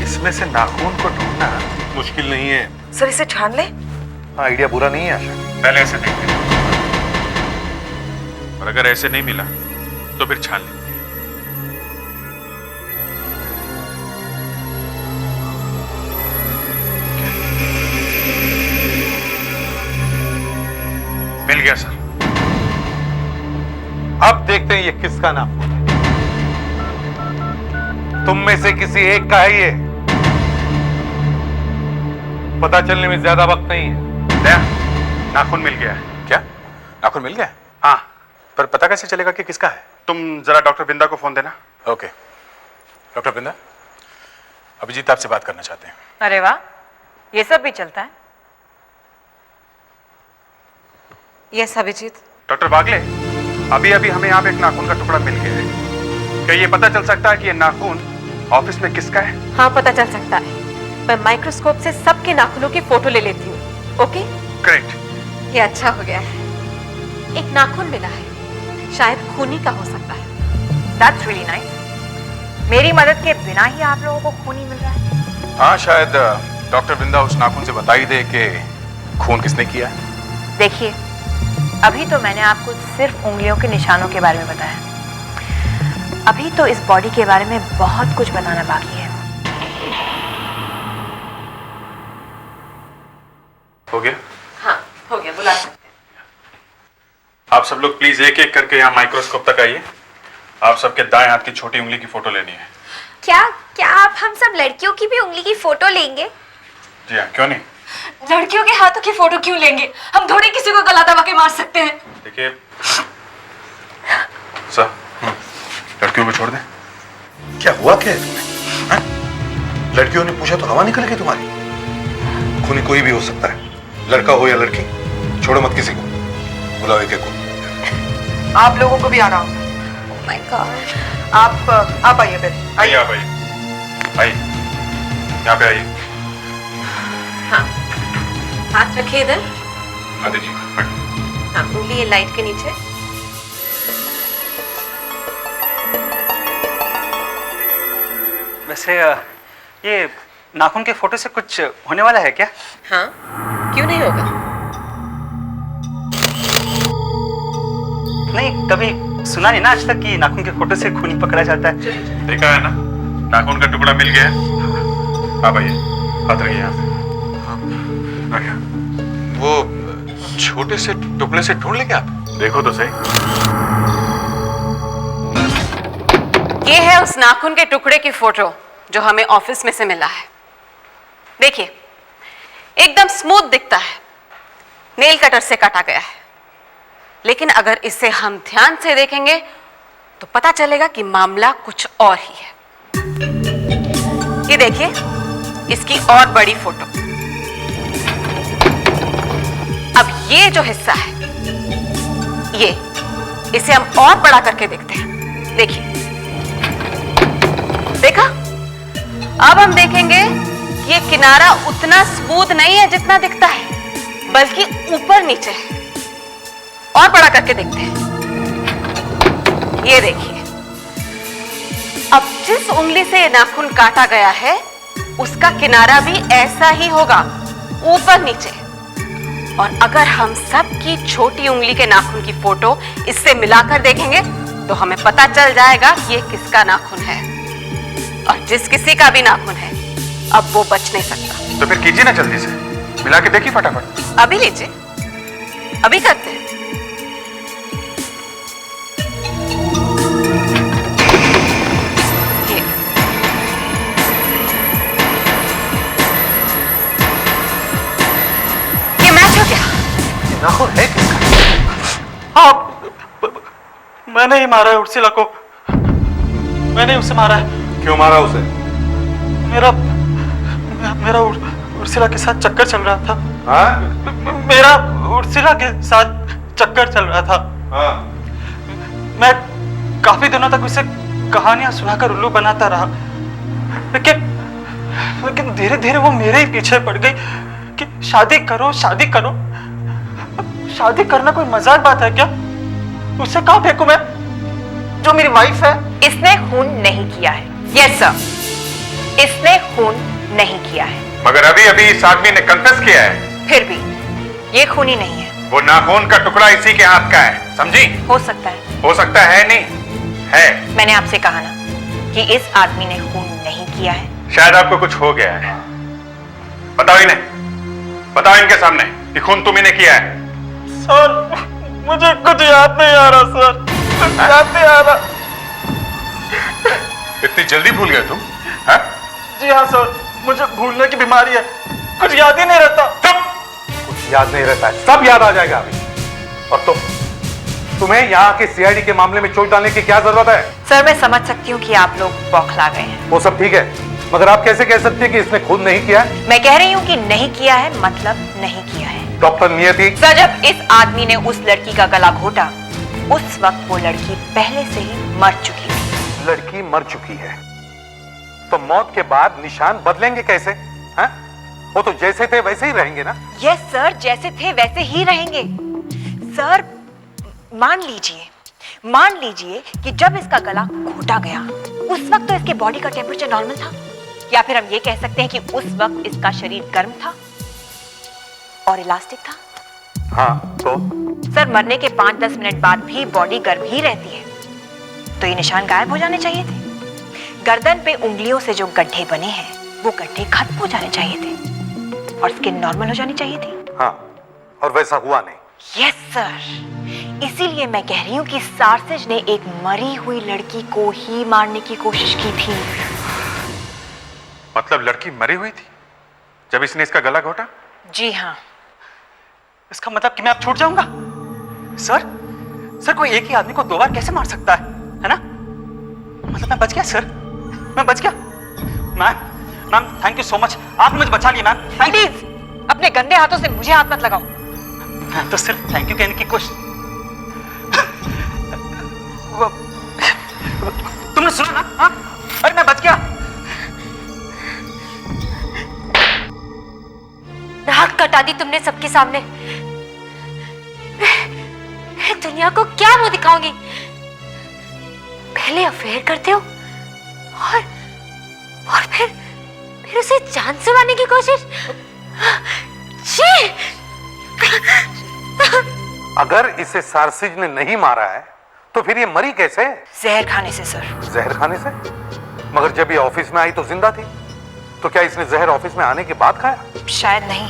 Speaker 2: इसमें से नाखून को ढूंढना मुश्किल नहीं है।
Speaker 4: सर, इसे छान ले।
Speaker 2: हाँ, आइडिया बुरा नहीं है आशा।
Speaker 1: पहले ऐसे देखते हैं, और अगर ऐसे नहीं मिला तो फिर छान लेंगे।
Speaker 2: मिल गया सर। अब देखते हैं ये किसका नाम है। तुम में से किसी एक का है ये। पता चलने में ज्यादा वक्त नहीं है।
Speaker 1: नाखून मिल गया है। क्या? नाखून मिल गया?
Speaker 2: हाँ,
Speaker 1: पर पता कैसे चलेगा कि किसका है?
Speaker 2: तुम जरा डॉक्टर बिंदा को फोन देना।
Speaker 1: ओके। डॉक्टर बिंदा, अभिजीत आपसे बात करना चाहते हैं।
Speaker 15: अरे वाह, ये सब भी चलता है।
Speaker 14: यस अभिजीत।
Speaker 3: डॉक्टर बागले, अभी अभी हमें यहाँ पे एक नाखून का टुकड़ा मिल गया है। क्या ये पता चल सकता है कि ये नाखून ऑफिस में किसका है?
Speaker 14: हाँ, पता चल सकता है। मैं माइक्रोस्कोप से सबके नाखूनों की फोटो ले लेती हूँ। ओके?
Speaker 3: ग्रेट।
Speaker 14: ये अच्छा हो गया है। एक नाखून मिला है, शायद खूनी का हो सकता है।
Speaker 15: That's really nice। मेरी मदद के बिना ही आप लोगों को खूनी मिल रहा है?
Speaker 1: हाँ, शायद डॉक्टर बिंदा उस नाखून से बता ही दे कि खून किसने किया है।
Speaker 15: देखिए, अभी तो मैंने आपको सिर्फ उंगलियों के निशानों के बारे में बताया। अभी तो इस बॉडी के बारे में बहुत कुछ बताना बाकी है।
Speaker 1: हो गया?
Speaker 14: हाँ, हो गया। बुला सकते हैं।
Speaker 1: आप सब लोग प्लीज एक एक करके यहाँ माइक्रोस्कोप तक आइए। आप सबके दाएं हाथ की छोटी उंगली की फोटो लेनी है।
Speaker 16: क्या आप हम सब लड़कियों की भी उंगली की फोटो लेंगे?
Speaker 1: जी हाँ, क्यों नहीं?
Speaker 5: लड़कियों के हाथों की फोटो क्यों लेंगे? हम थोड़ी किसी को गला दबा के मार सकते हैं।
Speaker 1: देखिए सर, लड़कियों को छोड़ दें।
Speaker 2: क्या हुआ क्या है तुम्हें? हाँ? लड़कियों ने पूछा तो हवा निकल गई तुम्हारी। खूनी कोई भी हो सकता है, लड़का हो या लड़की। छोड़ो मत किसी को, बुलाओ एक एक को।
Speaker 4: आप लोगों को भी आना होगा।
Speaker 16: Oh my God।
Speaker 4: आप आइए फिर।
Speaker 1: आइए, आप आइए। आइए, यहाँ पे आइए।
Speaker 14: हाँ, हाथ रखिए इधर।
Speaker 1: हाँ दीजिए।
Speaker 14: हाँ, उंगली ये लाइट के नीचे।
Speaker 11: वैसे ये नाखून के फोटो से कुछ होने वाला है क्या?
Speaker 14: हाँ, क्यों नहीं होगा?
Speaker 11: नहीं, कभी सुना नहीं ना आज तक कि नाखून के फोटो से खूनी पकड़ा जाता है।
Speaker 1: देखा है ना, नाखून का टुकड़ा मिल गया है। आप आइए, हाथ रखिए यहाँ पे।
Speaker 2: वो छोटे से टुकड़े से ढूंढ लेंगे आप?
Speaker 1: देखो तो सही।
Speaker 15: ये
Speaker 14: है उस नाखून के टुकड़े की फोटो जो हमें ऑफिस में से मिला है। देखिए, एकदम स्मूथ दिखता है, नेल कटर से काटा गया है। लेकिन अगर इसे हम ध्यान से देखेंगे तो पता चलेगा कि मामला कुछ और ही है। ये देखिए, इसकी और बड़ी फोटो। अब ये जो हिस्सा है, इसे हम और बड़ा करके देखते हैं। देखिए, देखा? अब हम देखेंगे कि ये किनारा उतना स्मूथ नहीं है जितना दिखता है, बल्कि ऊपर नीचे है। और बड़ा करके देखते हैं। ये देखिए, अब जिस उंगली से नाखून काटा गया है उसका किनारा भी ऐसा ही होगा, ऊपर नीचे। और अगर हम सबकी छोटी उंगली के नाखून की फोटो इससे मिलाकर देखेंगे तो हमें पता चल जाएगा कि ये किसका नाखून है। और जिस किसी का भी नाखून है, अब वो बच नहीं सकता।
Speaker 1: तो फिर कीजिए ना जल्दी से, मिला के देखिए फटाफट।
Speaker 14: अभी लीजिए, अभी करते हैं। ये मैच हो गया।
Speaker 2: नाखून है किसका?
Speaker 11: हाँ, मैंने ही मारा है उर्सिला को। मैंने उसे मारा है।
Speaker 2: क्यों मारा उसे?
Speaker 11: मेरा उर्सिला के साथ चक्कर चल रहा था।
Speaker 2: हाँ?
Speaker 11: मेरा उर्सिला के साथ चक्कर चल रहा था।
Speaker 2: हाँ?
Speaker 11: मैं काफी दिनों तक उसे कहानियां सुनाकर उल्लू बनाता रहा, लेकिन धीरे धीरे वो मेरे ही पीछे पड़ गई कि शादी करो, शादी करो। शादी करना कोई मजाक बात है क्या? उससे कहाँ फेंकूं मैं, जो मेरी वाइफ है?
Speaker 15: इसने खून नहीं किया है।
Speaker 14: यस सर,
Speaker 15: इसने खून नहीं किया है।
Speaker 1: मगर अभी अभी इस आदमी ने कन्फेस किया है।
Speaker 15: फिर भी ये खूनी नहीं है।
Speaker 1: वो नाखून का टुकड़ा इसी के हाथ का है, समझी?
Speaker 15: हो सकता है।
Speaker 1: हो सकता है नहीं है।
Speaker 15: मैंने आपसे कहा ना कि इस आदमी ने खून नहीं किया है।
Speaker 1: शायद आपको कुछ हो गया है। बताओ इन्हें, बताओ इनके सामने कि खून तुम इन्हें किया है।
Speaker 11: सर, मुझे कुछ याद नहीं आ रहा सर, कुछ याद नहीं आ रहा।
Speaker 1: इतनी जल्दी भूल गए तुम? हाँ?
Speaker 11: जी हाँ सर, मुझे भूलने की बीमारी है, कुछ याद ही नहीं रहता।
Speaker 2: कुछ याद नहीं रहता है, सब याद आ जाएगा अभी। और तुम्हें यहाँ के सीआईडी के मामले में चोट डालने की क्या जरूरत है?
Speaker 15: सर, मैं समझ सकती हूँ कि आप लोग बौखला गए हैं।
Speaker 2: वो सब ठीक है, मगर आप कैसे कह सकते हैं कि इसने खून नहीं किया है?
Speaker 15: मैं कह रही हूँ कि नहीं किया है मतलब नहीं किया है।
Speaker 2: डॉक्टर नियति।
Speaker 15: सर, जब इस आदमी ने उस लड़की का गला घोटा, उस वक्त वो लड़की पहले से ही मर चुकी थी।
Speaker 2: लड़की मर चुकी है तो मौत के बाद निशान बदलेंगे कैसे? हाँ? वो तो जैसे थे वैसे ही रहेंगे ना?
Speaker 15: यस सर, जैसे थे वैसे ही रहेंगे। सर, मान लीजिए कि जब इसका गला घोटा गया उस वक्त तो इसके बॉडी का टेम्परेचर नॉर्मल था, या फिर हम ये कह सकते हैं कि उस वक्त इसका शरीर गर्म था और इलास्टिक था।
Speaker 2: हाँ, तो
Speaker 15: सर, मरने के 5-10 मिनट बाद भी बॉडी गर्म ही रहती है, तो ये निशान गायब हो जाने चाहिए थे। गर्दन पे उंगलियों से जो गड्ढे बने हैं वो गड्ढे खत्म हो जाने चाहिए थे और स्किन नॉर्मल हो जानी चाहिए थी।
Speaker 2: हाँ, और वैसा हुआ नहीं।
Speaker 15: यस सर, इसीलिए मैं कह रही हूँ कि सार्सिज ने एक मरी हुई लड़की को ही मारने की कोशिश की थी।
Speaker 1: मतलब लड़की मरी हुई थी जब इसने इसका गला घोटा?
Speaker 15: जी हाँ।
Speaker 11: इसका मतलब कि मैं अब छूट जाऊंगा? सर, कोई एक ही आदमी को 2 बार कैसे मार सकता है ना? मतलब मैं बच गया सर, मैं बच गया। Ma'am, thank you so much, आपने मुझे बचा लिया मैम।
Speaker 15: प्लीज अपने गंदे हाथों से मुझे हाथ मत लगाओ।
Speaker 11: तो सिर्फ थैंक यू कहने की कोशिश। तुमने सुना ना? हाँ? अरे मैं बच गया।
Speaker 16: नाक कटा दी तुमने सबके सामने। मैं दुनिया को क्या मुंह दिखाऊंगी? पहले अफेयर करते हो और फिर उसे जान से मारने की कोशिश। छी!
Speaker 2: अगर इसे सार्सिज ने नहीं मारा है तो फिर ये मरी कैसे?
Speaker 15: जहर खाने से सर।
Speaker 2: जहर खाने से? मगर जब ये ऑफिस में आई तो जिंदा थी, तो क्या इसने जहर ऑफिस में आने के बाद खाया?
Speaker 15: शायद नहीं।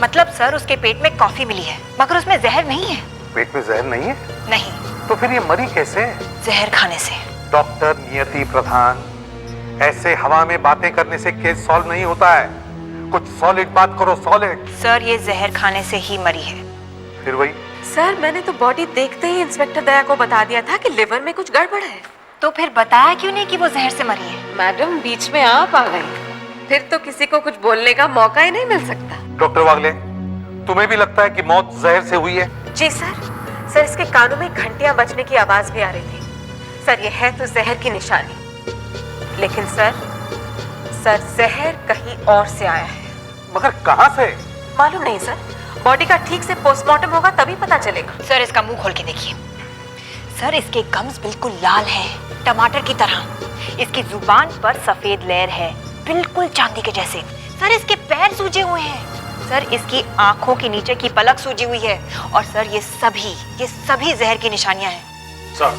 Speaker 2: मतलब
Speaker 15: सर, उसके पेट में कॉफी मिली है मगर उसमें जहर नहीं है।
Speaker 2: पेट में जहर नहीं है?
Speaker 15: नहीं।
Speaker 2: तो फिर ये मरी कैसे?
Speaker 15: जहर खाने से।
Speaker 2: डॉक्टर नियति प्रधान, ऐसे हवा में बातें करने से केस सॉल्व नहीं होता है। कुछ सॉलिड बात करो, सॉलिड।
Speaker 15: सर ये जहर खाने से ही मरी है।
Speaker 2: फिर वही?
Speaker 14: सर मैंने तो बॉडी देखते ही इंस्पेक्टर दया को बता दिया था कि लिवर में कुछ गड़बड़ है।
Speaker 15: तो फिर बताया क्यों नहीं कि वो जहर से मरी है?
Speaker 14: मैडम बीच में आप आ गई, फिर तो किसी को कुछ बोलने का मौका ही नहीं मिल सकता।
Speaker 2: डॉक्टर वागले, तुम्हें भी लगता है कि मौत जहर से हुई है?
Speaker 14: जी सर इसके कानों में घंटियां बजने की आवाज भी आ रही थी। सर ये है तो जहर की निशानी, लेकिन सर जहर कहीं और से आया है।
Speaker 2: मगर कहां से?
Speaker 14: मालूम नहीं सर, बॉडी का ठीक से पोस्टमार्टम होगा तभी पता चलेगा।
Speaker 15: सर इसका मुंह खोल के देखिए। सर इसके गम्स बिल्कुल लाल हैं, टमाटर की तरह। इसकी जुबान पर सफेद लेयर है, बिल्कुल चांदी के जैसे। सर इसके पैर सूजे हुए हैं। सर इसकी आंखों के नीचे की पलक सूजी हुई है। और सर ये सभी जहर की निशानियां हैं।
Speaker 1: सर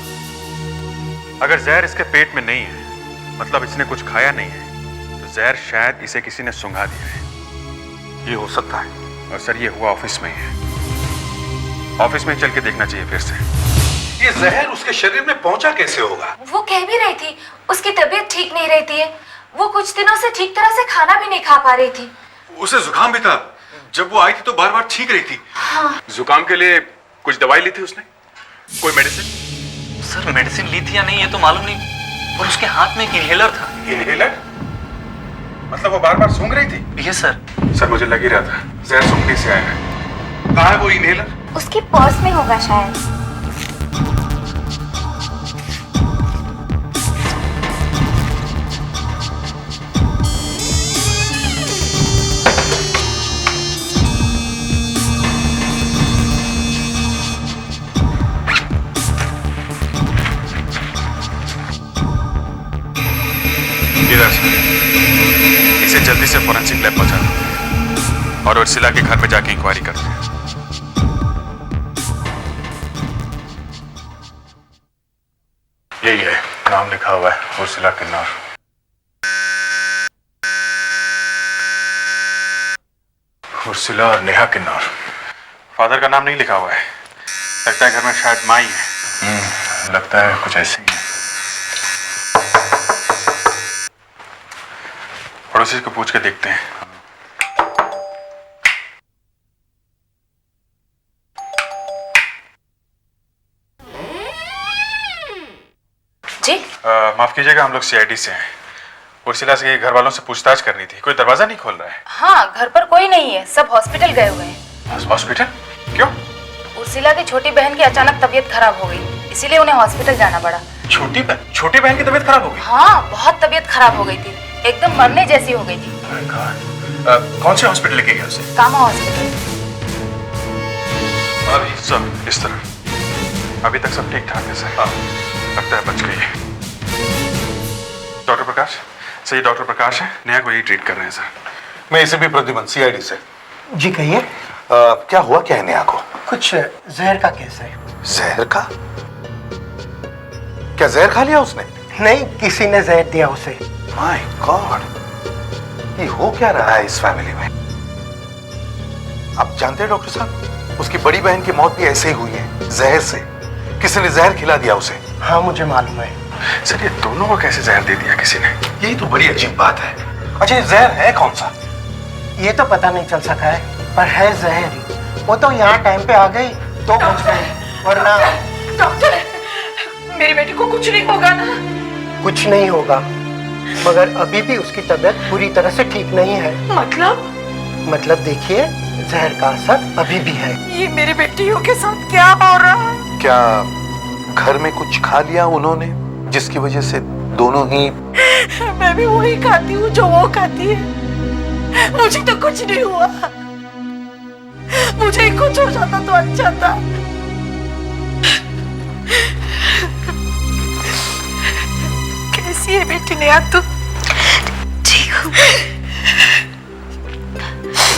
Speaker 1: अगर जहर इसके पेट में नहीं है, मतलब इसने कुछ खाया नहीं है, तो जहर शायद इसे किसी ने सुंघा दिया है।
Speaker 2: ये हो सकता है।
Speaker 1: और सर ये हुआ ऑफिस में ही है। ऑफिस में चल के देखना चाहिए फिर से।
Speaker 2: ये जहर उसके शरीर में पहुंचा कैसे होगा?
Speaker 16: वो कह भी रही थी उसकी तबीयत ठीक नहीं रहती है। वो कुछ दिनों से ठीक तरह से खाना भी नहीं खा पा रही थी।
Speaker 1: उसे जुकाम भी था, जब वो आई थी तो बार बार छींक रही थी।
Speaker 16: हाँ।
Speaker 1: जुकाम के लिए कुछ दवाई ली थी उसने? कोई मेडिसिन?
Speaker 9: सर मेडिसिन ली थी या नहीं ये तो मालूम नहीं, पर उसके हाथ में एक इनहेलर था।
Speaker 1: इनहेलर? मतलब वो बार बार सूंघ रही थी?
Speaker 9: Yes sir.
Speaker 1: सर मुझे लग ही रहा था जहर सूंघने से आया है। कहाँ है वो इनहेलर?
Speaker 16: उसकी पर्स में होगा शायद।
Speaker 1: इसे जल्दी से फोरेंसिक लैब पहुंचा दो और उर्सिला के घर में जाके इंक्वायरी करते हैं। यही है, नाम लिखा हुआ है उर्सिला किन्नौर। उर्सिला और नेहा किन्नौर। फादर का नाम नहीं लिखा हुआ है। लगता है घर में शायद माँ ही है। लगता है कुछ ऐसे ही है। पड़ोसी को पूछ के देखते हैं।
Speaker 14: जी
Speaker 1: माफ कीजिएगा, हम लोग सीआईडी से हैं। उर्सिला से घर वालों से पूछताछ करनी थी। कोई दरवाजा नहीं खोल रहा है।
Speaker 14: हाँ, घर पर कोई नहीं है, सब हॉस्पिटल गए हुए हैं।
Speaker 1: हॉस्पिटल? क्यों?
Speaker 14: उर्सिला की छोटी बहन की अचानक तबीयत खराब हो गई, इसीलिए उन्हें हॉस्पिटल जाना पड़ा।
Speaker 1: छोटी बहन की तबीयत खराब हो गई?
Speaker 14: हाँ, बहुत तबीयत खराब हो गई थी, एकदम मरने जैसी हो गई थी।
Speaker 1: कौन से हॉस्पिटल लेके गए उसे?
Speaker 14: कामा हॉस्पिटल।
Speaker 1: अभी सर इस तरह अभी तक सब ठीक ठाक है सर। लगता है बच गई है। डॉक्टर प्रकाश? सर ये डॉक्टर प्रकाश है, नेहा को यही ट्रीट कर रहे हैं सर।
Speaker 2: मैं इसे भी प्रद्युमन, सीआईडी से।
Speaker 17: जी कहिए।
Speaker 2: क्या हुआ क्या है नेहा को?
Speaker 17: कुछ जहर का केस है।
Speaker 2: जहर का? क्या जहर खा लिया उसने?
Speaker 17: नहीं, किसी ने जहर दिया उसे।
Speaker 2: माय गॉड, ये हो क्या रहा है इस फैमिली में? आप जानते हैं डॉक्टर साहब, उसकी बड़ी बहन की मौत भी ऐसे ही हुई है, जहर से। किसी ने जहर खिला दिया उसे।
Speaker 17: हाँ मुझे मालूम है।
Speaker 1: सर ये दोनों को कैसे जहर दे दिया किसी ने?
Speaker 2: यही तो बड़ी अजीब बात है। अच्छा ये जहर है कौन सा?
Speaker 17: ये तो पता नहीं चल सका है, पर है जहर ही। वो तो यहाँ टाइम पे आ गई तो बच गई, वरना।
Speaker 14: डॉक्टर, मेरी बेटी को कुछ नहीं होगा ना?
Speaker 17: कुछ नहीं होगा, मगर अभी भी उसकी तबीयत पूरी तरह से ठीक नहीं है। मतलब देखिए, जहर का असर अभी भी है।
Speaker 14: ये मेरी बेटियों के साथ क्या हो रहा है?
Speaker 2: क्या घर में कुछ खा लिया उन्होंने जिसकी वजह से दोनों ही?
Speaker 14: मैं भी वही खाती हूँ जो वो खाती है। मुझे तो कुछ नहीं हुआ, मुझे ही कुछ हो जाता तो अच्छा था। कैसी है बेटी नेहा तू?
Speaker 16: ठीक हूँ।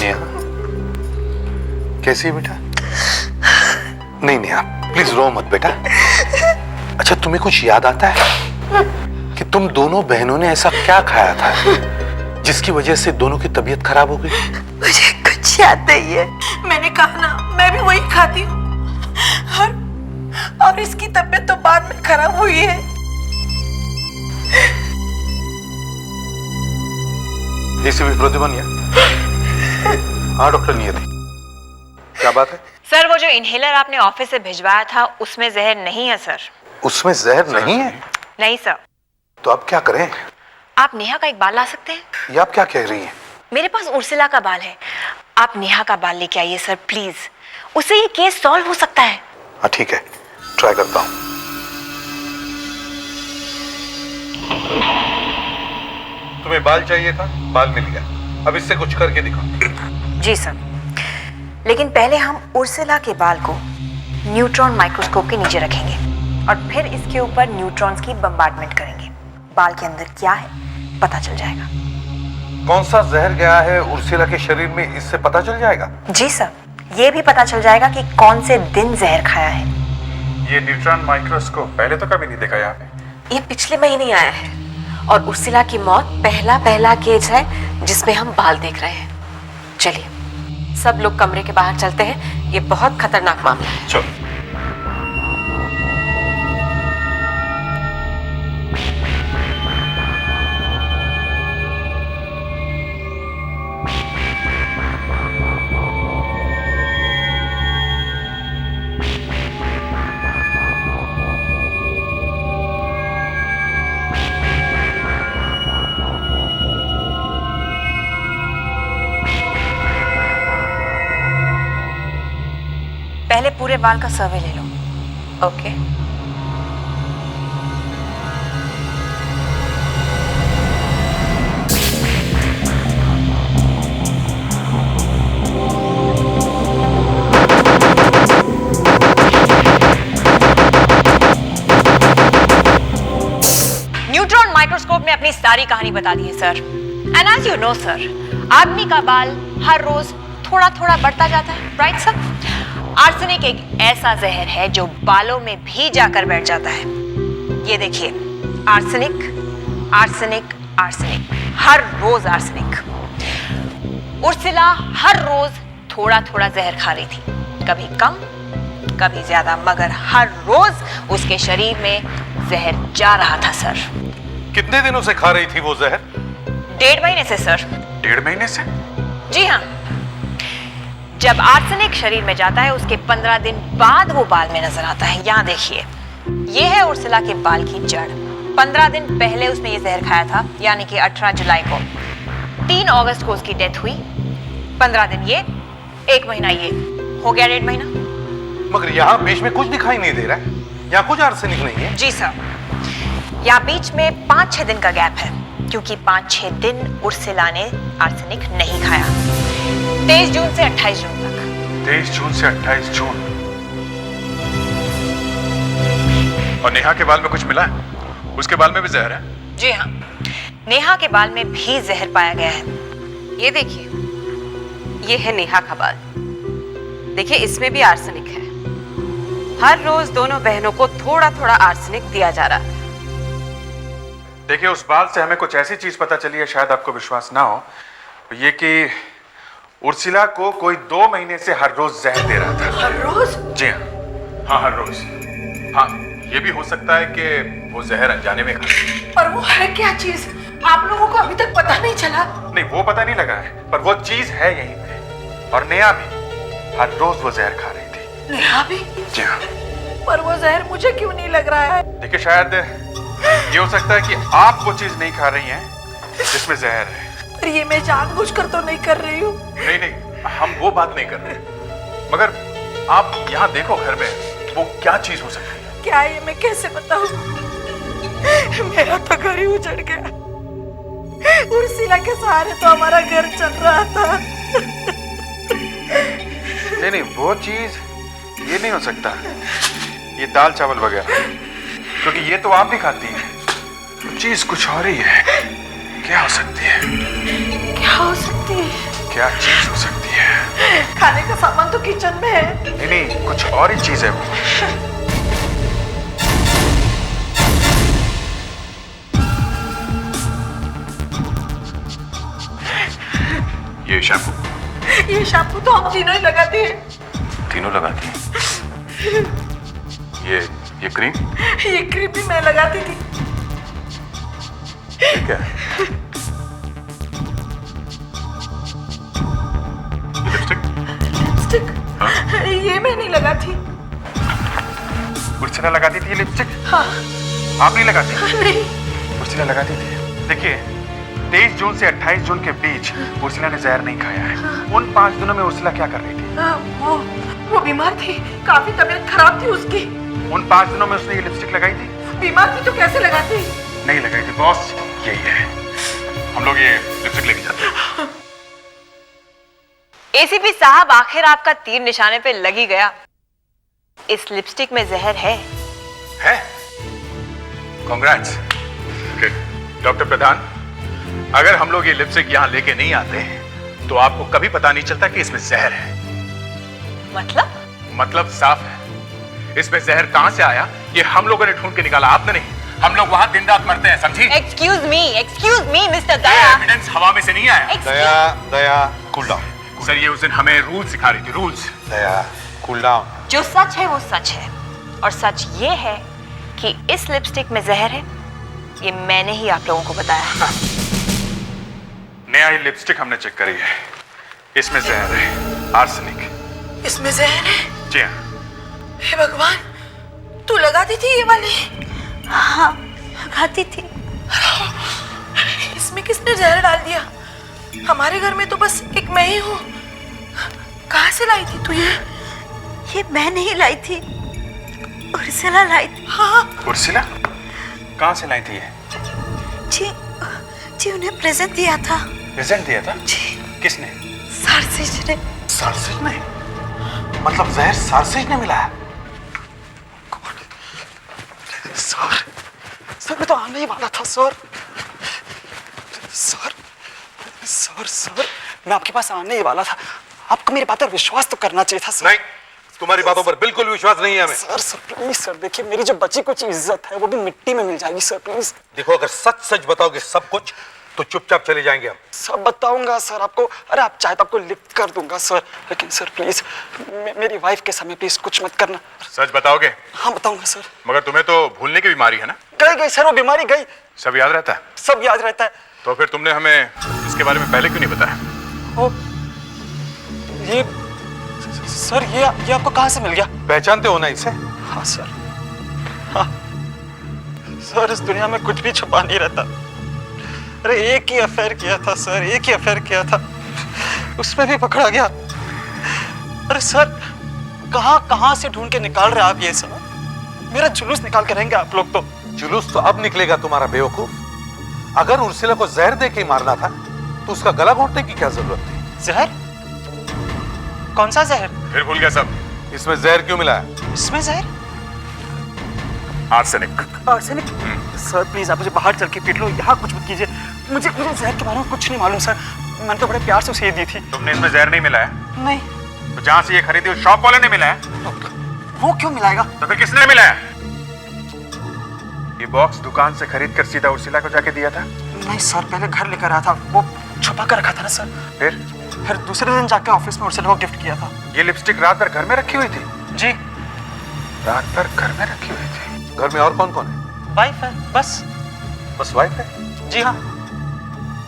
Speaker 2: नेहा कैसी है बेटा? नहीं नेहा प्लीज रो मत बेटा। अच्छा तुम्हें कुछ याद आता है कि तुम दोनों बहनों ने ऐसा क्या खाया था जिसकी वजह से दोनों की तबीयत खराब हो गई?
Speaker 14: मुझे कुछ याद नहीं है। मैंने कहा ना, मैं भी वही खाती हूँ।
Speaker 4: और इसकी तबीयत तो बाद में खराब हुई है।
Speaker 8: एसीपी प्रतिबंधिया। हाँ डॉक्टर नियति, क्या बात है?
Speaker 15: सर वो जो इनहेलर आपने ऑफिस से भिजवाया था उसमें जहर नहीं है सर।
Speaker 8: उसमें जहर नहीं है?
Speaker 15: नहीं सर।
Speaker 8: तो अब क्या करें?
Speaker 15: आप नेहा का एक बाल ला सकते हैं?
Speaker 8: ये आप क्या कह रही हैं?
Speaker 15: मेरे पास उर्सिला का बाल है, आप नेहा का बाल लेके आइए सर प्लीज, उससे ये केस सॉल्व हो सकता है।
Speaker 8: हाँ ठीक है, ट्राई करता हूँ। तुम्हें बाल चाहिए था, बाल मिल गया, अब इससे कुछ करके दिखाओ।
Speaker 15: जी सर, लेकिन पहले हम उर्सिला के बाल को न्यूट्रॉन माइक्रोस्कोप के नीचे रखेंगे और फिर इसके ऊपर न्यूट्रॉन्स की बम्बार्डमेंट करेंगे। बाल के अंदर क्या है पता चल जाएगा।
Speaker 8: कौन सा जहर गया है उर्सिला के शरीर में, इससे पता चल जाएगा?
Speaker 15: जी सर, ये भी पता चल जाएगा कि कौन से दिन जहर खाया है।
Speaker 3: ये न्यूट्रॉन माइक्रोस्कोप पहले तो कभी नहीं देखा यहाँ पे।
Speaker 14: ये पिछले महीने ही आया है और उर्सिला की मौत पहला केस है जिसमें हम बाल देख रहे हैं। चलिए सब लोग कमरे के बाहर चलते हैं, ये बहुत खतरनाक मामला है।
Speaker 3: चलो।
Speaker 15: पहले पूरे बाल का सर्वे ले लो। ओके। न्यूट्रॉन माइक्रोस्कोप ने अपनी सारी कहानी बता दी है sir. And as you know sir, आदमी का बाल हर रोज थोड़ा थोड़ा बढ़ता जाता है, राइट सर? आर्सेनिक एक ऐसा जहर है जो बालों में भी जाकर बैठ जाता है। ये देखिए, आर्सेनिक आर्सेनिक आर्सेनिक, हर रोज आर्सेनिक। उर्सिला हर रोज थोड़ा थोड़ा जहर खा रही थी, कभी कम कभी ज्यादा, मगर हर रोज उसके शरीर में जहर जा रहा था सर।
Speaker 8: कितने दिनों से खा रही थी वो जहर?
Speaker 15: 1.5 महीने से सर।
Speaker 3: 1.5 महीने से?
Speaker 15: जी हाँ। जब आर्सेनिक शरीर में जाता है उसके 15 दिन बाद वो बाल में नजर आता है। यहाँ देखिए, ये है उर्सिला के बाल की जड़। 15 दिन पहले उसने ये जहर खाया था, यानी कि 18 जुलाई को। 3 अगस्त को उसकी डेथ हुई। 15 दिन ये, 1 महीना ये, हो गया 1.5 महीना।
Speaker 8: मगर यहाँ बीच में कुछ दिखाई नहीं दे रहा है, यहाँ कुछ आर्सेनिक नहीं है।
Speaker 15: जी सर, यहाँ बीच में 5-6 दिन का गैप है, क्योंकि 5-6 दिन उर्सिला ने आर्सेनिक नहीं खाया। 23 जून से 28 जून तक।
Speaker 3: 23 जून से 28 जून। और नेहा के बाल में कुछ मिला है? उसके बाल में भी जहर है?
Speaker 15: जी हाँ, नेहा के बाल में भी जहर पाया गया है।
Speaker 14: ये देखिए, ये है नेहा का बाल। देखिए इसमें भी आर्सेनिक है। हर रोज दोनों बहनों को थोड़ा थोड़ा आर्सेनिक दिया जा रहा है।
Speaker 3: देखिए, उस बाल से हमें कुछ ऐसी चीज पता चली है, शायद आपको विश्वास ना हो, ये कि उर्सिला को कोई 2 महीने से हर रोज जहर दे रहा था।
Speaker 4: हर रोज?
Speaker 3: जी हाँ, हाँ हर रोज। हाँ, ये भी हो सकता है कि वो जहर अनजाने में खा।
Speaker 4: और वो है क्या चीज? आप लोगों को अभी तक पता नहीं चला?
Speaker 3: नहीं, वो पता नहीं लगा है, पर वो चीज है यहीं पे। और नेहा भी हर रोज वो जहर खा रही थी।
Speaker 4: नेहा भी?
Speaker 3: जी हाँ।
Speaker 4: पर वो जहर मुझे क्यों नहीं लग रहा है?
Speaker 3: देखिए, शायद ये हो सकता है कि आप वो चीज नहीं खा रही हैं जिसमें जहर है।
Speaker 4: पर ये मैं जानबूझकर तो नहीं कर रही हूँ।
Speaker 3: नहीं नहीं, हम वो बात नहीं कर रहे, मगर आप यहाँ देखो घर में वो क्या चीज हो सकती है।
Speaker 4: क्या ये मैं कैसे बताऊं? मेरा तो घर ही उजड़ गया। उर्सिला के सहारे तो हमारा घर चल रहा था।
Speaker 3: नहीं नहीं, वो चीज ये नहीं हो सकता, ये दाल चावल वगैरह, क्योंकि ये तो आप भी खाती हैं। चीज कुछ और ही है। क्या हो सकती है?
Speaker 4: क्या हो सकती है?
Speaker 3: क्या चीज हो सकती है?
Speaker 4: खाने का सामान तो किचन में है।
Speaker 3: नहीं नहीं, कुछ और ही चीज है वो। ये शैम्पू।
Speaker 4: ये शैम्पू तो हम तीनों ही लगाते हैं।
Speaker 3: तीनों लगाती हैं?
Speaker 1: ये क्रीम?
Speaker 5: ये क्रीम भी मैं लगाती थी।
Speaker 1: ये क्या है? ये लिपस्टिक?
Speaker 5: लिपस्टिक?
Speaker 1: हाँ?
Speaker 5: ये मैं नहीं लगाती।
Speaker 3: उर्सिला लगाती थी ये लिपस्टिक?
Speaker 5: हाँ।
Speaker 3: आप नहीं लगाती?
Speaker 5: नहीं।
Speaker 3: उर्सिला लगाती थी। देखिए, 23 जून से 28 जून के बीच उर्सिला ने जहर नहीं खाया है। उन 5 दिनों में उर्सिला क्या कर रही थी?
Speaker 5: वो बीमार थी, काफी तबीयत खराब थी उसकी।
Speaker 3: उन 5 दिनों में उसने ये लिपस्टिक लगाई थी?
Speaker 5: बीमार थी तो कैसे लगाती?
Speaker 3: नहीं लगाई थी बॉस, यही है।
Speaker 1: हम लोग ये लिपस्टिक लेके जाते हैं।
Speaker 14: एसीपी साहब, आखिर आपका तीर निशाने पे लग ही गया। इस लिपस्टिक में जहर है।
Speaker 1: कांग्रेट्स। डॉक्टर प्रधान, अगर हम लोग ये लिपस्टिक यहाँ लेके नहीं आते तो आपको कभी पता नहीं चलता कि इसमें जहर है। मतलब साफ है। इसमें जहर कहां से आया ये हम लोगों ने ढूंढ के निकाला, आपने नहीं। हम लोग वहां दिन रात मरते हैं, समझी?
Speaker 14: एक्सक्यूज मी मिस्टर दया।
Speaker 1: एविडेंस हवा में से नहीं आया।
Speaker 2: दया कूल डाउन।
Speaker 1: सर ये उस दिन हमें रूल सिखा रही थी, रूल्स।
Speaker 2: दया कूल डाउन।
Speaker 14: जो सच है वो सच है, और सच ये है कि इस लिपस्टिक में जहर है। ये मैंने ही आप लोगों को बताया।
Speaker 1: नया ही लिपस्टिक हमने चेक करी है, इसमें जहर है, आर्सेनिक।
Speaker 5: इसमें जहर है?
Speaker 1: जी हाँ।
Speaker 5: हे भगवान, तू लगाती थी ये वाली?
Speaker 15: हाँ, लगाती थी।
Speaker 5: इसमें किसने जहर डाल दिया? हमारे घर में तो बस एक मैं ही हूँ। कहाँ से लाई थी तू ये?
Speaker 15: ये मैं नहीं लाई थी, उर्सिला लाई थी।
Speaker 5: हाँ।
Speaker 3: उर्सिला? कहाँ से लाई थी ये?
Speaker 15: जी उन्हें प्रेजेंट दिया था।
Speaker 3: प्रेजेंट दिया था?
Speaker 15: जी।
Speaker 3: किसने?
Speaker 15: सारसिज ने।
Speaker 2: सारसिज ने? मतलब जहर सारसिज ने मिलाया?
Speaker 11: सर मैं तो आने ही वाला था सर। सर मैं आपके पास आने ही वाला था। आपको मेरी बात पर विश्वास तो करना चाहिए था सर।
Speaker 2: नहीं, तुम्हारी बातों पर बिल्कुल विश्वास नहीं है हमें।
Speaker 11: सर प्लीज सर, देखिए मेरी जो बची कुछ इज्जत है वो भी मिट्टी में मिल जाएगी सर, प्लीज।
Speaker 2: देखो, अगर सच बताओगे सब कुछ तो चुपचाप चले जाएंगे हम।
Speaker 11: सब बताऊंगा सर आपको। अरे आप चाहे तो आपको लिख कर दूंगा सर, लेकिन सर प्लीज मेरी वाइफ के सामने प्लीज कुछ मत करना।
Speaker 1: सच बताओगे?
Speaker 11: हाँ बताऊंगा सर।
Speaker 1: मगर तुम्हें तो भूलने की बीमारी है ना?
Speaker 11: गई सर, वो बीमारी गई।
Speaker 1: सब याद रहता है?
Speaker 11: सब याद रहता है।
Speaker 1: तो फिर तुमने हमें इसके बारे में पहले क्यों नहीं बताया?
Speaker 11: ये सर ये आपको कहाँ से मिल गया?
Speaker 2: पहचानते हो ना इसे?
Speaker 11: हाँ सर। हाँ सर, इस दुनिया में कुछ भी छुपा नहीं रहता। अरे एक ही अफेयर किया था सर, एक ही अफेयर किया था, उसमें भी पकड़ा गया। अरे सर कहाँ से ढूंढ के निकाल रहे आप ये सब? मेरा जुलूस निकाल के रहेंगे आप लोग तो।
Speaker 2: जुलूस तो अब निकलेगा तुम्हारा बेवकूफ। अगर उर्सिला को जहर दे के मारना था तो उसका गला घोंटने की क्या जरूरत थी?
Speaker 11: जहर? कौन सा जहर?
Speaker 1: फिर भूल गया सब।
Speaker 2: इसमें जहर क्यों मिला है?
Speaker 11: इसमें जहर?
Speaker 1: आर्सेनिक।
Speaker 11: आर्सेनिक? सर प्लीज आप मुझे बाहर चल के पीट लो, यहाँ कुछ मत कीजिए। मुझे जहर के बारे में कुछ नहीं मालूम सर। मैंने तो बड़े प्यार से उसे दी थी।
Speaker 1: तुमने इसमें जहर नहीं मिलाया?
Speaker 11: नहीं।
Speaker 1: तो जहाँ से ये खरीदी उस शॉप वाले ने मिलाया?
Speaker 11: वो क्यों मिलाएगा?
Speaker 1: तो फिर किसने मिलाया? ये बॉक्स दुकान से खरीद कर सीधा उर्सिला को जाके दिया था?
Speaker 11: नहीं सर, पहले घर लेकर आया था, वो छुपा कर रखा था ना सर। फिर दूसरे दिन जाके ऑफिस में उर्सिला को गिफ्ट किया था।
Speaker 1: ये लिपस्टिक रात भर घर में रखी हुई थी?
Speaker 11: जी।
Speaker 1: रात भर घर में रखी हुई थी?
Speaker 2: घर में और कौन कौन है?
Speaker 11: वाइफ है बस
Speaker 2: वाइफ है?
Speaker 11: जी हाँ।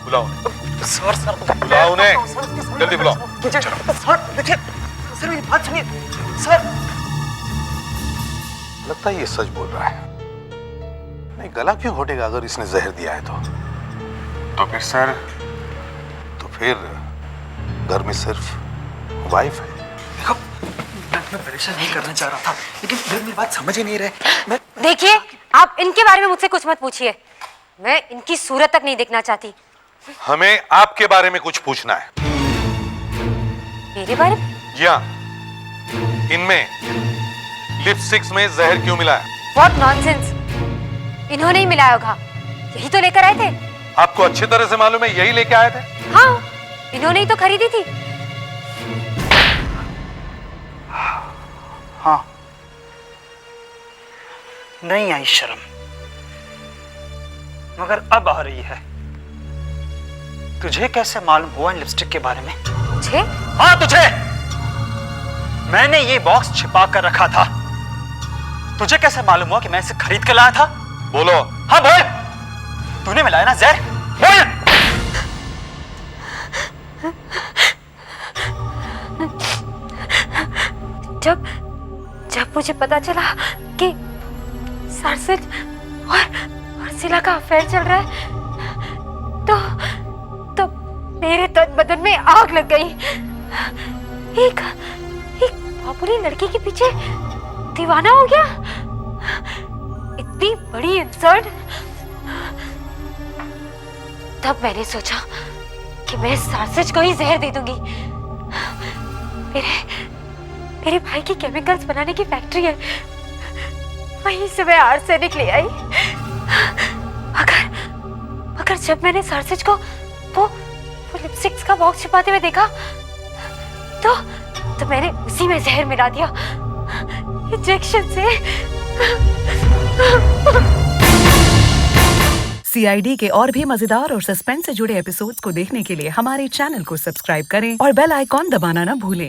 Speaker 2: बुलाओ
Speaker 11: सर
Speaker 2: बुलाओ उन्हें, जल्दी बुलाओ।
Speaker 11: सर देखिए, सर मेरी बात सुनिए सर।
Speaker 2: लगता है ये सच बोल रहा है। नहीं, गला क्यों घोटेगा अगर इसने जहर दिया है तो
Speaker 1: फिर सर?
Speaker 2: तो फिर घर में सिर्फ वाइफ है।
Speaker 11: देखो मैं परेशान नहीं करना चाह रहा था, लेकिन फिर मेरी बात समझ ही नहीं रहे।
Speaker 18: देखिए आप इनके बारे में मुझसे कुछ मत पूछिए, मैं इनकी सूरत तक नहीं देखना चाहती।
Speaker 2: हमें आपके बारे में कुछ पूछना है।
Speaker 18: मेरे बारे में?
Speaker 2: जी हाँ, इनमें लिपस्टिक्स में जहर क्यों मिला है?
Speaker 18: What nonsense! इन्होंने ही मिलाया होगा, यही तो लेकर आए थे।
Speaker 2: आपको अच्छी तरह से मालूम है यही लेके आए थे?
Speaker 18: हाँ, इन्होंने ही तो खरीदी थी।
Speaker 11: हाँ, नहीं आई शर्म, मगर अब आ रही है। तुझे कैसे मालूम हुआ इन लिपस्टिक के बारे में?
Speaker 18: मुझे?
Speaker 11: हाँ तुझे। मैंने ये बॉक्स छिपा कर रखा था, तुझे कैसे मालूम हुआ कि मैं इसे खरीद कर लाया था?
Speaker 6: बोलो।
Speaker 11: हाँ बोल, तूने मिलाया ना जहर, बोल।
Speaker 18: जब मुझे पता चला कि सरसिज और सिला का अफेयर चल रहा है, तो मेरे तन बदन में आग लग गई। एक मामूली लड़की के पीछे दीवाना हो गया। इतनी बड़ी इंसल्ट। तब मैंने सोचा कि मैं सरसिज को ही जहर दे दूंगी। मेरे भाई की केमिकल्स बनाने की फैक्ट्री है, वहीं से मैं आर्सेनिक ले आई। अगर जब मैंने सरसिज को वो लिपस्टिक्स का बॉक्स छिपाते हुए देखा तो मैंने उसी में जहर मिला दिया, इंजेक्शन से।
Speaker 19: CID के और भी मजेदार और सस्पेंस से जुड़े एपिसोड्स को देखने के लिए हमारे चैनल को सब्सक्राइब करें और बेल आइकॉन दबाना ना भूलें।